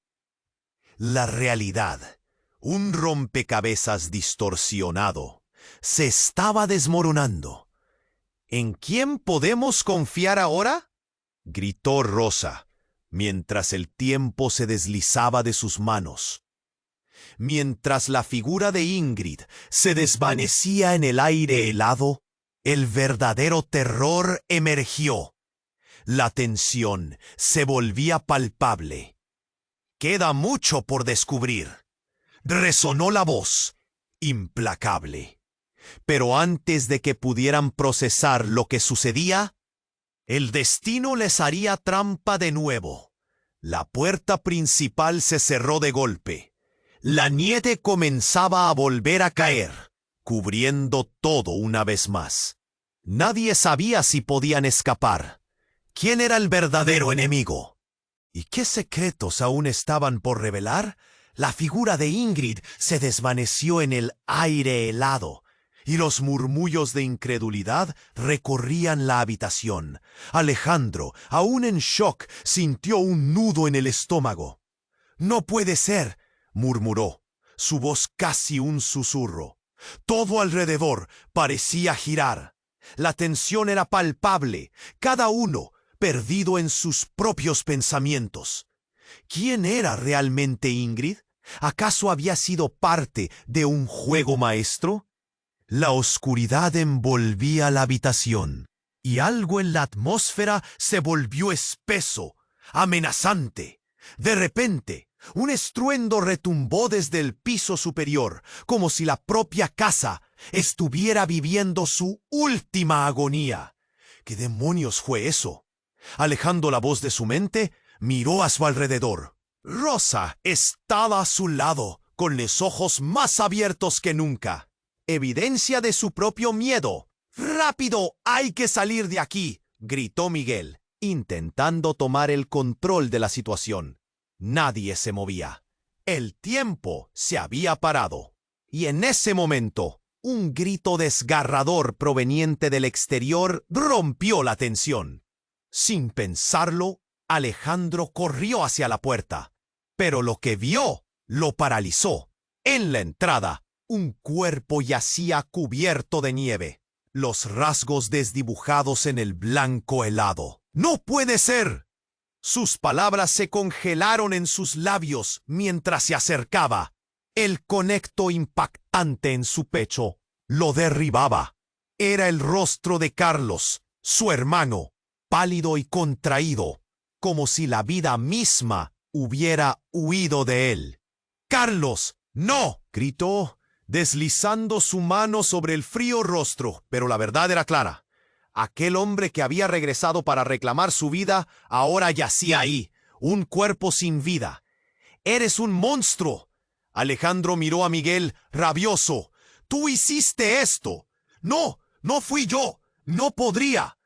[SPEAKER 1] La realidad, un rompecabezas distorsionado, se estaba desmoronando. ¿En quién podemos confiar ahora?, gritó Rosa, mientras el tiempo se deslizaba de sus manos. Mientras la figura de Ingrid se desvanecía en el aire helado, el verdadero terror emergió. La tensión se volvía palpable. «Queda mucho por descubrir», resonó la voz, implacable. Pero antes de que pudieran procesar lo que sucedía, el destino les haría trampa de nuevo. La puerta principal se cerró de golpe. La nieve comenzaba a volver a caer, cubriendo todo una vez más. Nadie sabía si podían escapar. ¿Quién era el verdadero enemigo? ¿Y qué secretos aún estaban por revelar? La figura de Ingrid se desvaneció en el aire helado, y los murmullos de incredulidad recorrían la habitación. Alejandro, aún en shock, sintió un nudo en el estómago. «No puede ser», murmuró, su voz casi un susurro. Todo alrededor parecía girar. La tensión era palpable, cada uno perdido en sus propios pensamientos. ¿Quién era realmente Ingrid? ¿Acaso había sido parte de un juego maestro? La oscuridad envolvía la habitación, y algo en la atmósfera se volvió espeso, amenazante. De repente, un estruendo retumbó desde el piso superior, como si la propia casa estuviera viviendo su última agonía. ¿Qué demonios fue eso? Alejando la voz de su mente, miró a su alrededor. Rosa estaba a su lado, con los ojos más abiertos que nunca. Evidencia de su propio miedo. «¡Rápido! ¡Hay que salir de aquí!», gritó Miguel, intentando tomar el control de la situación. Nadie se movía. El tiempo se había parado. Y en ese momento, un grito desgarrador proveniente del exterior rompió la tensión. Sin pensarlo, Alejandro corrió hacia la puerta. Pero lo que vio lo paralizó. En la entrada, un cuerpo yacía cubierto de nieve, los rasgos desdibujados en el blanco helado. «¡No puede ser!». Sus palabras se congelaron en sus labios mientras se acercaba. El conecto impactante en su pecho lo derribaba. Era el rostro de Carlos, su hermano, pálido y contraído, como si la vida misma hubiera huido de él. «¡Carlos, no!», gritó, deslizando su mano sobre el frío rostro, pero la verdad era clara. Aquel hombre que había regresado para reclamar su vida ahora yacía ahí, un cuerpo sin vida. ¡Eres un monstruo! Alejandro miró a Miguel rabioso. ¡Tú hiciste esto! ¡No! ¡No fui yo! ¡No podría!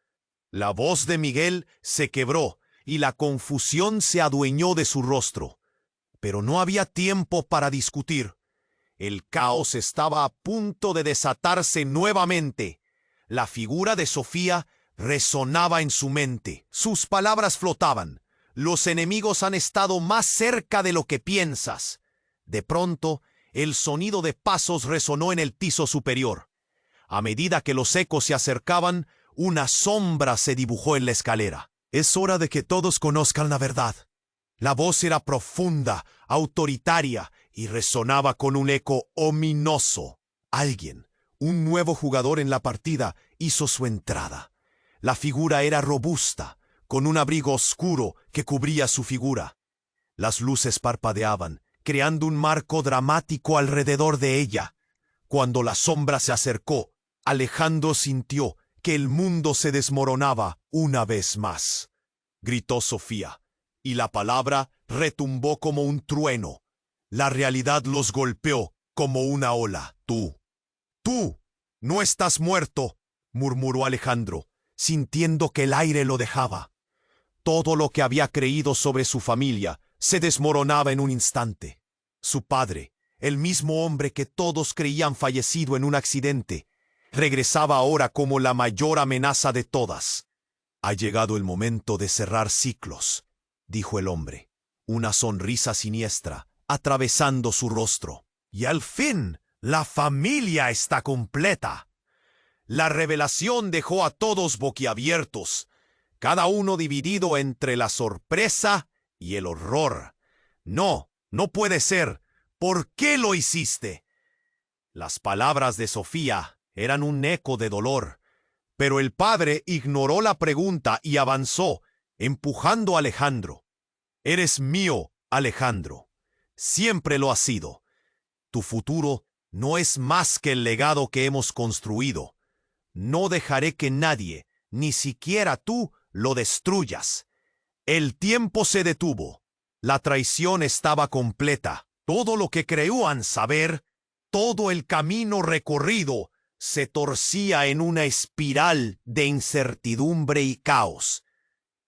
[SPEAKER 1] La voz de Miguel se quebró y la confusión se adueñó de su rostro. Pero no había tiempo para discutir. El caos estaba a punto de desatarse nuevamente. La figura de Sofía resonaba en su mente. Sus palabras flotaban. Los enemigos han estado más cerca de lo que piensas. De pronto, el sonido de pasos resonó en el piso superior. A medida que los ecos se acercaban, una sombra se dibujó en la escalera. Es hora de que todos conozcan la verdad. La voz era profunda, autoritaria y resonaba con un eco ominoso. Alguien, un nuevo jugador en la partida, hizo su entrada. La figura era robusta, con un abrigo oscuro que cubría su figura. Las luces parpadeaban, creando un marco dramático alrededor de ella. Cuando la sombra se acercó, Alejandro sintió que el mundo se desmoronaba una vez más. Gritó Sofía, y la palabra retumbó como un trueno. La realidad los golpeó como una ola. ¡Tú! ¡No estás muerto!, murmuró Alejandro, sintiendo que el aire lo dejaba. Todo lo que había creído sobre su familia se desmoronaba en un instante. Su padre, el mismo hombre que todos creían fallecido en un accidente, regresaba ahora como la mayor amenaza de todas. Ha llegado el momento de cerrar ciclos, dijo el hombre, una sonrisa siniestra atravesando su rostro. Y al fin, la familia está completa. La revelación dejó a todos boquiabiertos, cada uno dividido entre la sorpresa y el horror. No puede ser. ¿Por qué lo hiciste? Las palabras de Sofía eran un eco de dolor, pero el padre ignoró la pregunta y avanzó, empujando a Alejandro. Eres mío, Alejandro. Siempre lo has sido. Tu futuro no es más que el legado que hemos construido. No dejaré que nadie, ni siquiera tú, lo destruyas. El tiempo se detuvo. La traición estaba completa. Todo lo que creían saber, todo el camino recorrido, se torcía en una espiral de incertidumbre y caos.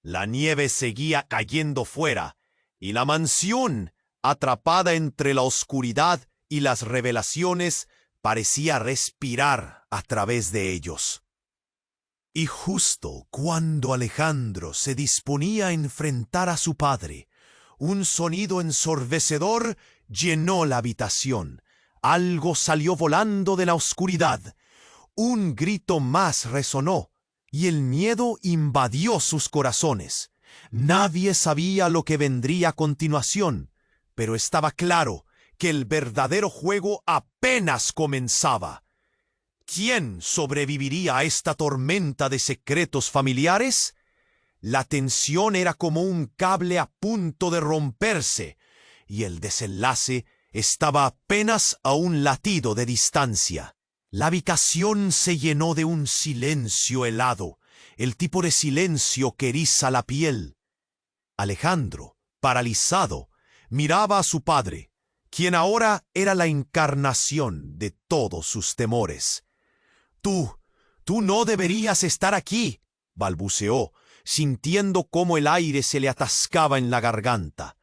[SPEAKER 1] La nieve seguía cayendo fuera, y la mansión, atrapada entre la oscuridad y las revelaciones, parecía respirar a través de ellos. Y justo cuando Alejandro se disponía a enfrentar a su padre, un sonido ensordecedor llenó la habitación. Algo salió volando de la oscuridad. Un grito más resonó, y el miedo invadió sus corazones. Nadie sabía lo que vendría a continuación, pero estaba claro que el verdadero juego apenas comenzaba. ¿Quién sobreviviría a esta tormenta de secretos familiares? La tensión era como un cable a punto de romperse, y el desenlace estaba apenas a un latido de distancia. La habitación se llenó de un silencio helado, el tipo de silencio que eriza la piel. Alejandro, paralizado, miraba a su padre, quien ahora era la encarnación de todos sus temores. Tú no deberías estar aquí, balbuceó, sintiendo cómo el aire se le atascaba en la garganta.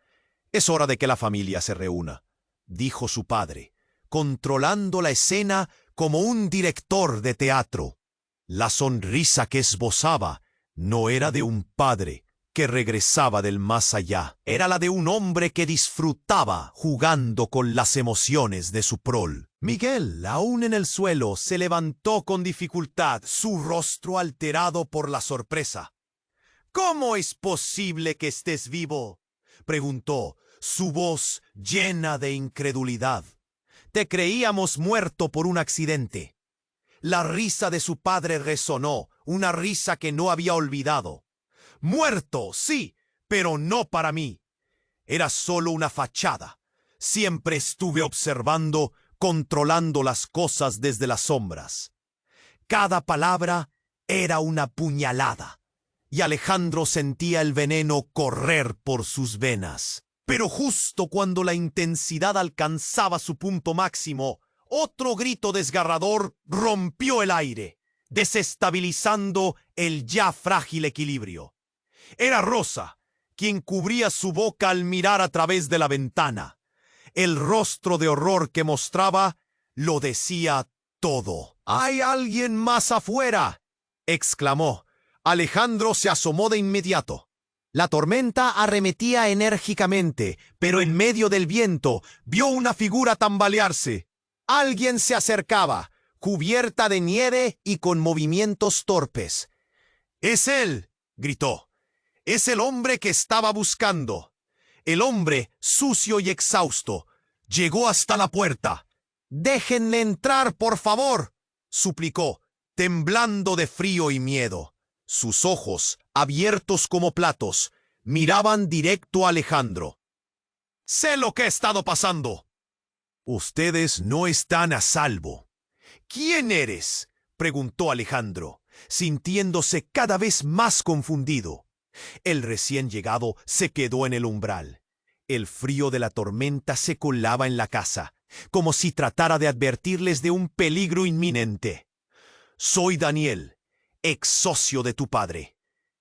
[SPEAKER 1] Es hora de que la familia se reúna, dijo su padre, controlando la escena como un director de teatro. La sonrisa que esbozaba no era de un padre que regresaba del más allá. Era la de un hombre que disfrutaba jugando con las emociones de su prole. Miguel, aún en el suelo, se levantó con dificultad, su rostro alterado por la sorpresa. ¿Cómo es posible que estés vivo?, preguntó, su voz llena de incredulidad. Te creíamos muerto por un accidente. La risa de su padre resonó, una risa que no había olvidado. Muerto, sí, pero no para mí. Era solo una fachada. Siempre estuve observando, controlando las cosas desde las sombras. Cada palabra era una puñalada, y Alejandro sentía el veneno correr por sus venas. Pero justo cuando la intensidad alcanzaba su punto máximo, otro grito desgarrador rompió el aire, desestabilizando el ya frágil equilibrio. Era Rosa, quien cubría su boca al mirar a través de la ventana. El rostro de horror que mostraba lo decía todo. «¡Hay alguien más afuera!», exclamó. Alejandro se asomó de inmediato. La tormenta arremetía enérgicamente, pero en medio del viento vio una figura tambalearse. Alguien se acercaba, cubierta de nieve y con movimientos torpes. «¡Es él!», gritó. «Es el hombre que estaba buscando». El hombre, sucio y exhausto, llegó hasta la puerta. «¡Déjenle entrar, por favor!», suplicó, temblando de frío y miedo. Sus ojos, abiertos como platos, miraban directo a Alejandro. «Sé lo que ha estado pasando». «Ustedes no están a salvo». «¿Quién eres?», preguntó Alejandro, sintiéndose cada vez más confundido. El recién llegado se quedó en el umbral. El frío de la tormenta se colaba en la casa, como si tratara de advertirles de un peligro inminente. «Soy Daniel, ex socio de tu padre»,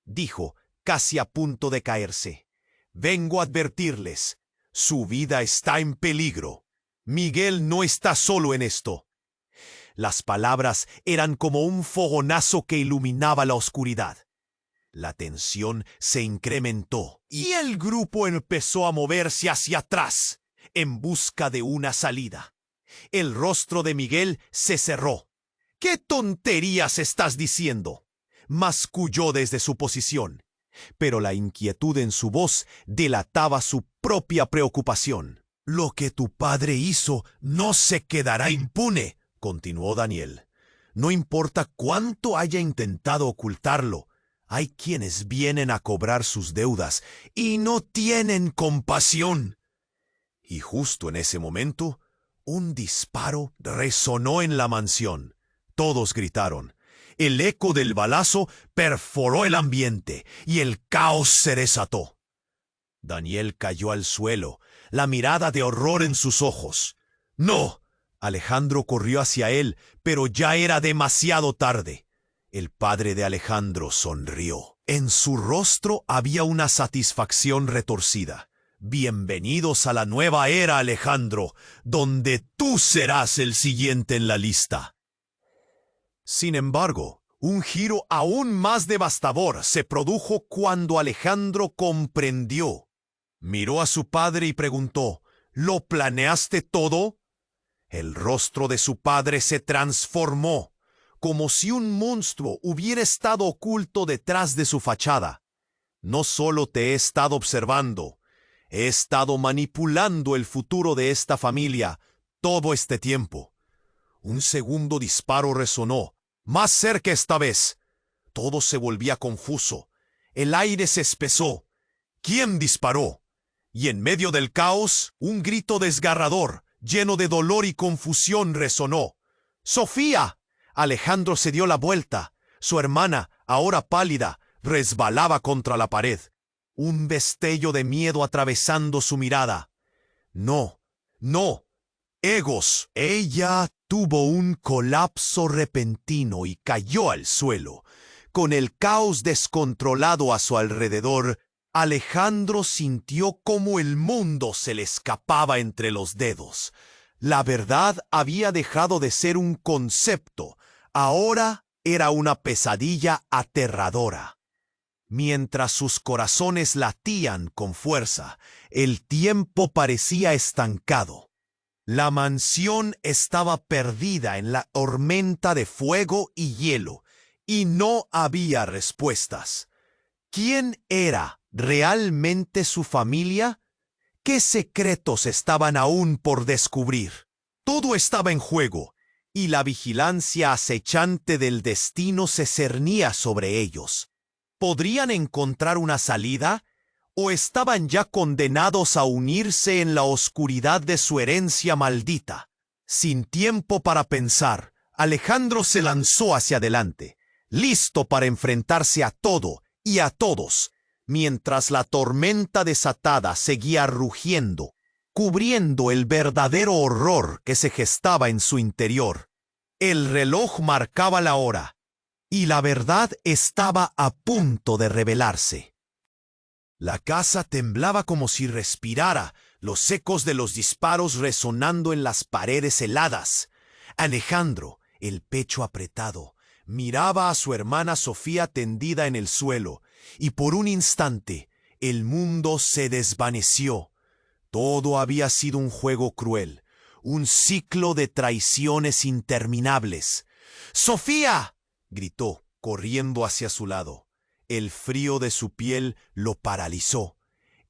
[SPEAKER 1] dijo, casi a punto de caerse. «Vengo a advertirles. Su vida está en peligro. Miguel no está solo en esto». Las palabras eran como un fogonazo que iluminaba la oscuridad. La tensión se incrementó y el grupo empezó a moverse hacia atrás, en busca de una salida. El rostro de Miguel se cerró. «¿Qué tonterías estás diciendo?», masculló desde su posición. Pero la inquietud en su voz delataba su propia preocupación. «Lo que tu padre hizo no se quedará impune», continuó Daniel. «No importa cuánto haya intentado ocultarlo. Hay quienes vienen a cobrar sus deudas y no tienen compasión». Y justo en ese momento, un disparo resonó en la mansión. Todos gritaron. El eco del balazo perforó el ambiente y el caos se desató. Daniel cayó al suelo, la mirada de horror en sus ojos. «¡No!». Alejandro corrió hacia él, pero ya era demasiado tarde. El padre de Alejandro sonrió. En su rostro había una satisfacción retorcida. «Bienvenidos a la nueva era, Alejandro, donde tú serás el siguiente en la lista». Sin embargo, un giro aún más devastador se produjo cuando Alejandro comprendió. Miró a su padre y preguntó: «¿Lo planeaste todo?». El rostro de su padre se transformó, como si un monstruo hubiera estado oculto detrás de su fachada. «No solo te he estado observando, he estado manipulando el futuro de esta familia todo este tiempo». Un segundo disparo resonó, más cerca esta vez. Todo se volvía confuso. El aire se espesó. ¿Quién disparó? Y en medio del caos, un grito desgarrador, lleno de dolor y confusión, resonó. «¡Sofía!». Alejandro se dio la vuelta. Su hermana, ahora pálida, resbalaba contra la pared. Un destello de miedo atravesando su mirada. «No, no. Egos». Ella tuvo un colapso repentino y cayó al suelo. Con el caos descontrolado a su alrededor, Alejandro sintió como el mundo se le escapaba entre los dedos. La verdad había dejado de ser un concepto. Ahora era una pesadilla aterradora. Mientras sus corazones latían con fuerza, el tiempo parecía estancado. La mansión estaba perdida en la tormenta de fuego y hielo, y no había respuestas. ¿Quién era realmente su familia? ¿Qué secretos estaban aún por descubrir? Todo estaba en juego, y la vigilancia acechante del destino se cernía sobre ellos. ¿Podrían encontrar una salida? ¿O estaban ya condenados a unirse en la oscuridad de su herencia maldita? Sin tiempo para pensar, Alejandro se lanzó hacia adelante, listo para enfrentarse a todo y a todos, mientras la tormenta desatada seguía rugiendo, cubriendo el verdadero horror que se gestaba en su interior. El reloj marcaba la hora, y la verdad estaba a punto de revelarse. La casa temblaba como si respirara, los ecos de los disparos resonando en las paredes heladas. Alejandro, el pecho apretado, miraba a su hermana Sofía tendida en el suelo, y por un instante el mundo se desvaneció. Todo había sido un juego cruel, un ciclo de traiciones interminables. ¡Sofía!, gritó, corriendo hacia su lado. El frío de su piel lo paralizó.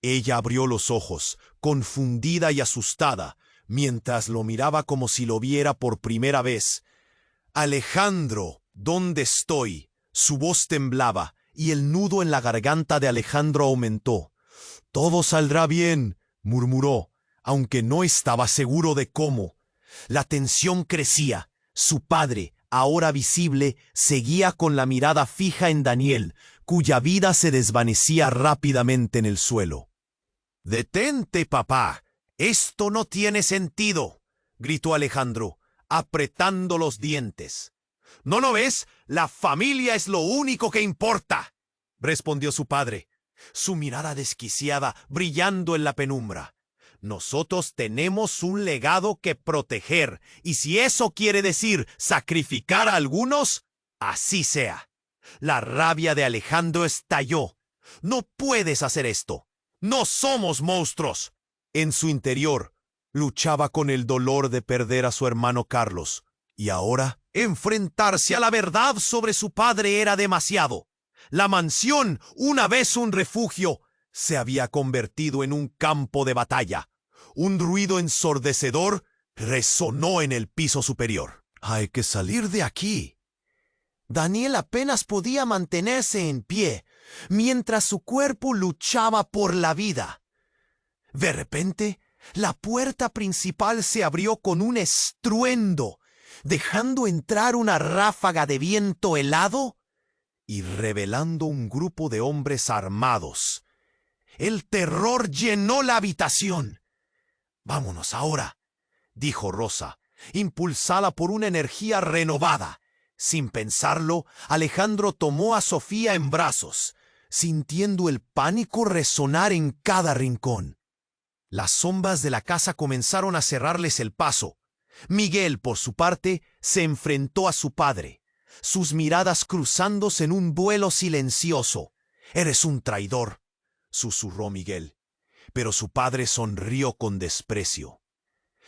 [SPEAKER 1] Ella abrió los ojos, confundida y asustada, mientras lo miraba como si lo viera por primera vez. «Alejandro, ¿dónde estoy?». Su voz temblaba, y el nudo en la garganta de Alejandro aumentó. «Todo saldrá bien», murmuró, aunque no estaba seguro de cómo. La tensión crecía. Su padre, ahora visible, seguía con la mirada fija en Daniel, cuya vida se desvanecía rápidamente en el suelo. «Detente, papá. Esto no tiene sentido», gritó Alejandro, apretando los dientes. «¿No lo ves? La familia es lo único que importa», respondió su padre, su mirada desquiciada brillando en la penumbra. «Nosotros tenemos un legado que proteger, y si eso quiere decir sacrificar a algunos, así sea». La rabia de Alejandro estalló. «No puedes hacer esto. No somos monstruos». En su interior, luchaba con el dolor de perder a su hermano Carlos, y ahora enfrentarse a la verdad sobre su padre era demasiado. La mansión, una vez un refugio, se había convertido en un campo de batalla. Un ruido ensordecedor resonó en el piso superior. «Hay que salir de aquí». Daniel apenas podía mantenerse en pie, mientras su cuerpo luchaba por la vida. De repente, la puerta principal se abrió con un estruendo, dejando entrar una ráfaga de viento helado y revelando un grupo de hombres armados. El terror llenó la habitación. «Vámonos ahora», dijo Rosa, impulsada por una energía renovada. Sin pensarlo, Alejandro tomó a Sofía en brazos, sintiendo el pánico resonar en cada rincón. Las sombras de la casa comenzaron a cerrarles el paso. Miguel, por su parte, se enfrentó a su padre, sus miradas cruzándose en un duelo silencioso. «Eres un traidor», susurró Miguel, pero su padre sonrió con desprecio.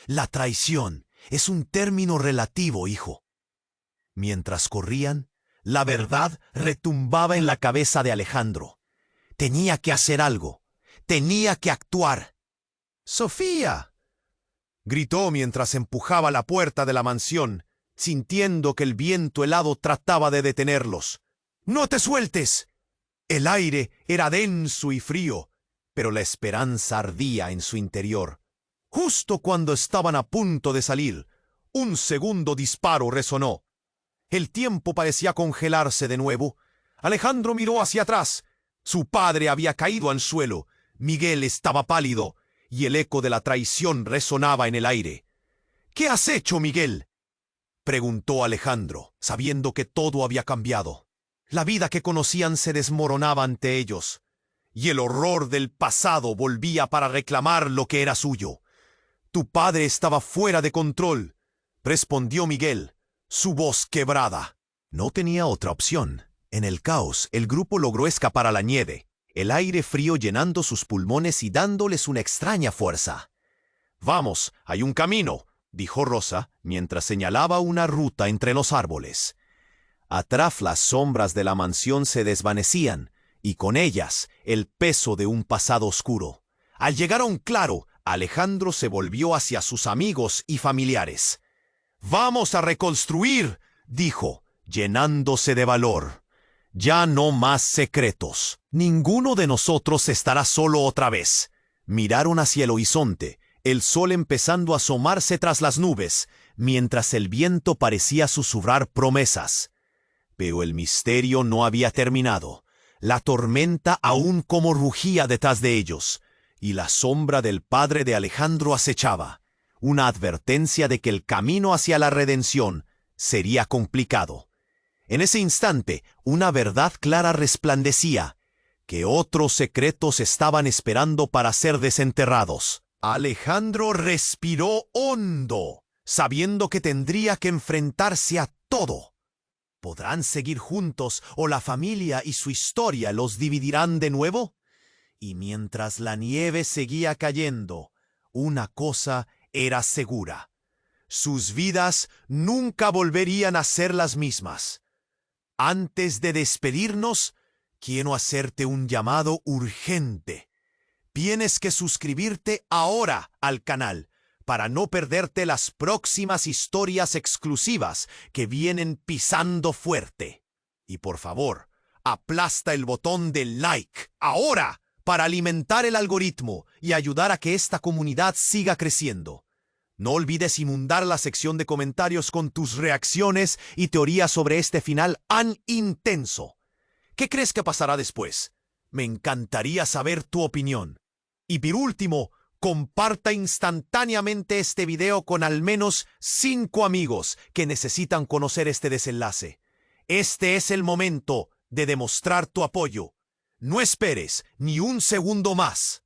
[SPEAKER 1] «La traición es un término relativo, hijo». Mientras corrían, la verdad retumbaba en la cabeza de Alejandro. Tenía que hacer algo. Tenía que actuar. «¡Sofía!», gritó mientras empujaba la puerta de la mansión, sintiendo que el viento helado trataba de detenerlos. «¡No te sueltes!». El aire era denso y frío, pero la esperanza ardía en su interior. Justo cuando estaban a punto de salir, un segundo disparo resonó. El tiempo parecía congelarse de nuevo. Alejandro miró hacia atrás. Su padre había caído al suelo. Miguel estaba pálido, y el eco de la traición resonaba en el aire. «¿Qué has hecho, Miguel?», preguntó Alejandro, sabiendo que todo había cambiado. La vida que conocían se desmoronaba ante ellos, y el horror del pasado volvía para reclamar lo que era suyo. «Tu padre estaba fuera de control», respondió Miguel, su voz quebrada. No tenía otra opción. En el caos, el grupo logró escapar a la nieve, el aire frío llenando sus pulmones y dándoles una extraña fuerza. «Vamos, hay un camino», dijo Rosa, mientras señalaba una ruta entre los árboles. Atrás las sombras de la mansión se desvanecían, y con ellas el peso de un pasado oscuro. Al llegar a un claro, Alejandro se volvió hacia sus amigos y familiares. «Vamos a reconstruir», dijo, llenándose de valor. «Ya no más secretos. Ninguno de nosotros estará solo otra vez». Miraron hacia el horizonte, el sol empezando a asomarse tras las nubes, mientras el viento parecía susurrar promesas. Pero el misterio no había terminado. La tormenta aún como rugía detrás de ellos, y la sombra del padre de Alejandro acechaba, una advertencia de que el camino hacia la redención sería complicado. En ese instante, una verdad clara resplandecía, que otros secretos estaban esperando para ser desenterrados. Alejandro respiró hondo, sabiendo que tendría que enfrentarse a todo. ¿Podrán seguir juntos o la familia y su historia los dividirán de nuevo? Y mientras la nieve seguía cayendo, una cosa era segura: sus vidas nunca volverían a ser las mismas. Antes de despedirnos, quiero hacerte un llamado urgente. Tienes que suscribirte ahora al canal para no perderte las próximas historias exclusivas que vienen pisando fuerte. Y por favor, aplasta el botón del like ahora para alimentar el algoritmo y ayudar a que esta comunidad siga creciendo. No olvides inundar la sección de comentarios con tus reacciones y teorías sobre este final tan intenso. ¿Qué crees que pasará después? Me encantaría saber tu opinión. Y por último, comparta instantáneamente este video con al menos 5 amigos que necesitan conocer este desenlace. Este es el momento de demostrar tu apoyo. No esperes ni un segundo más.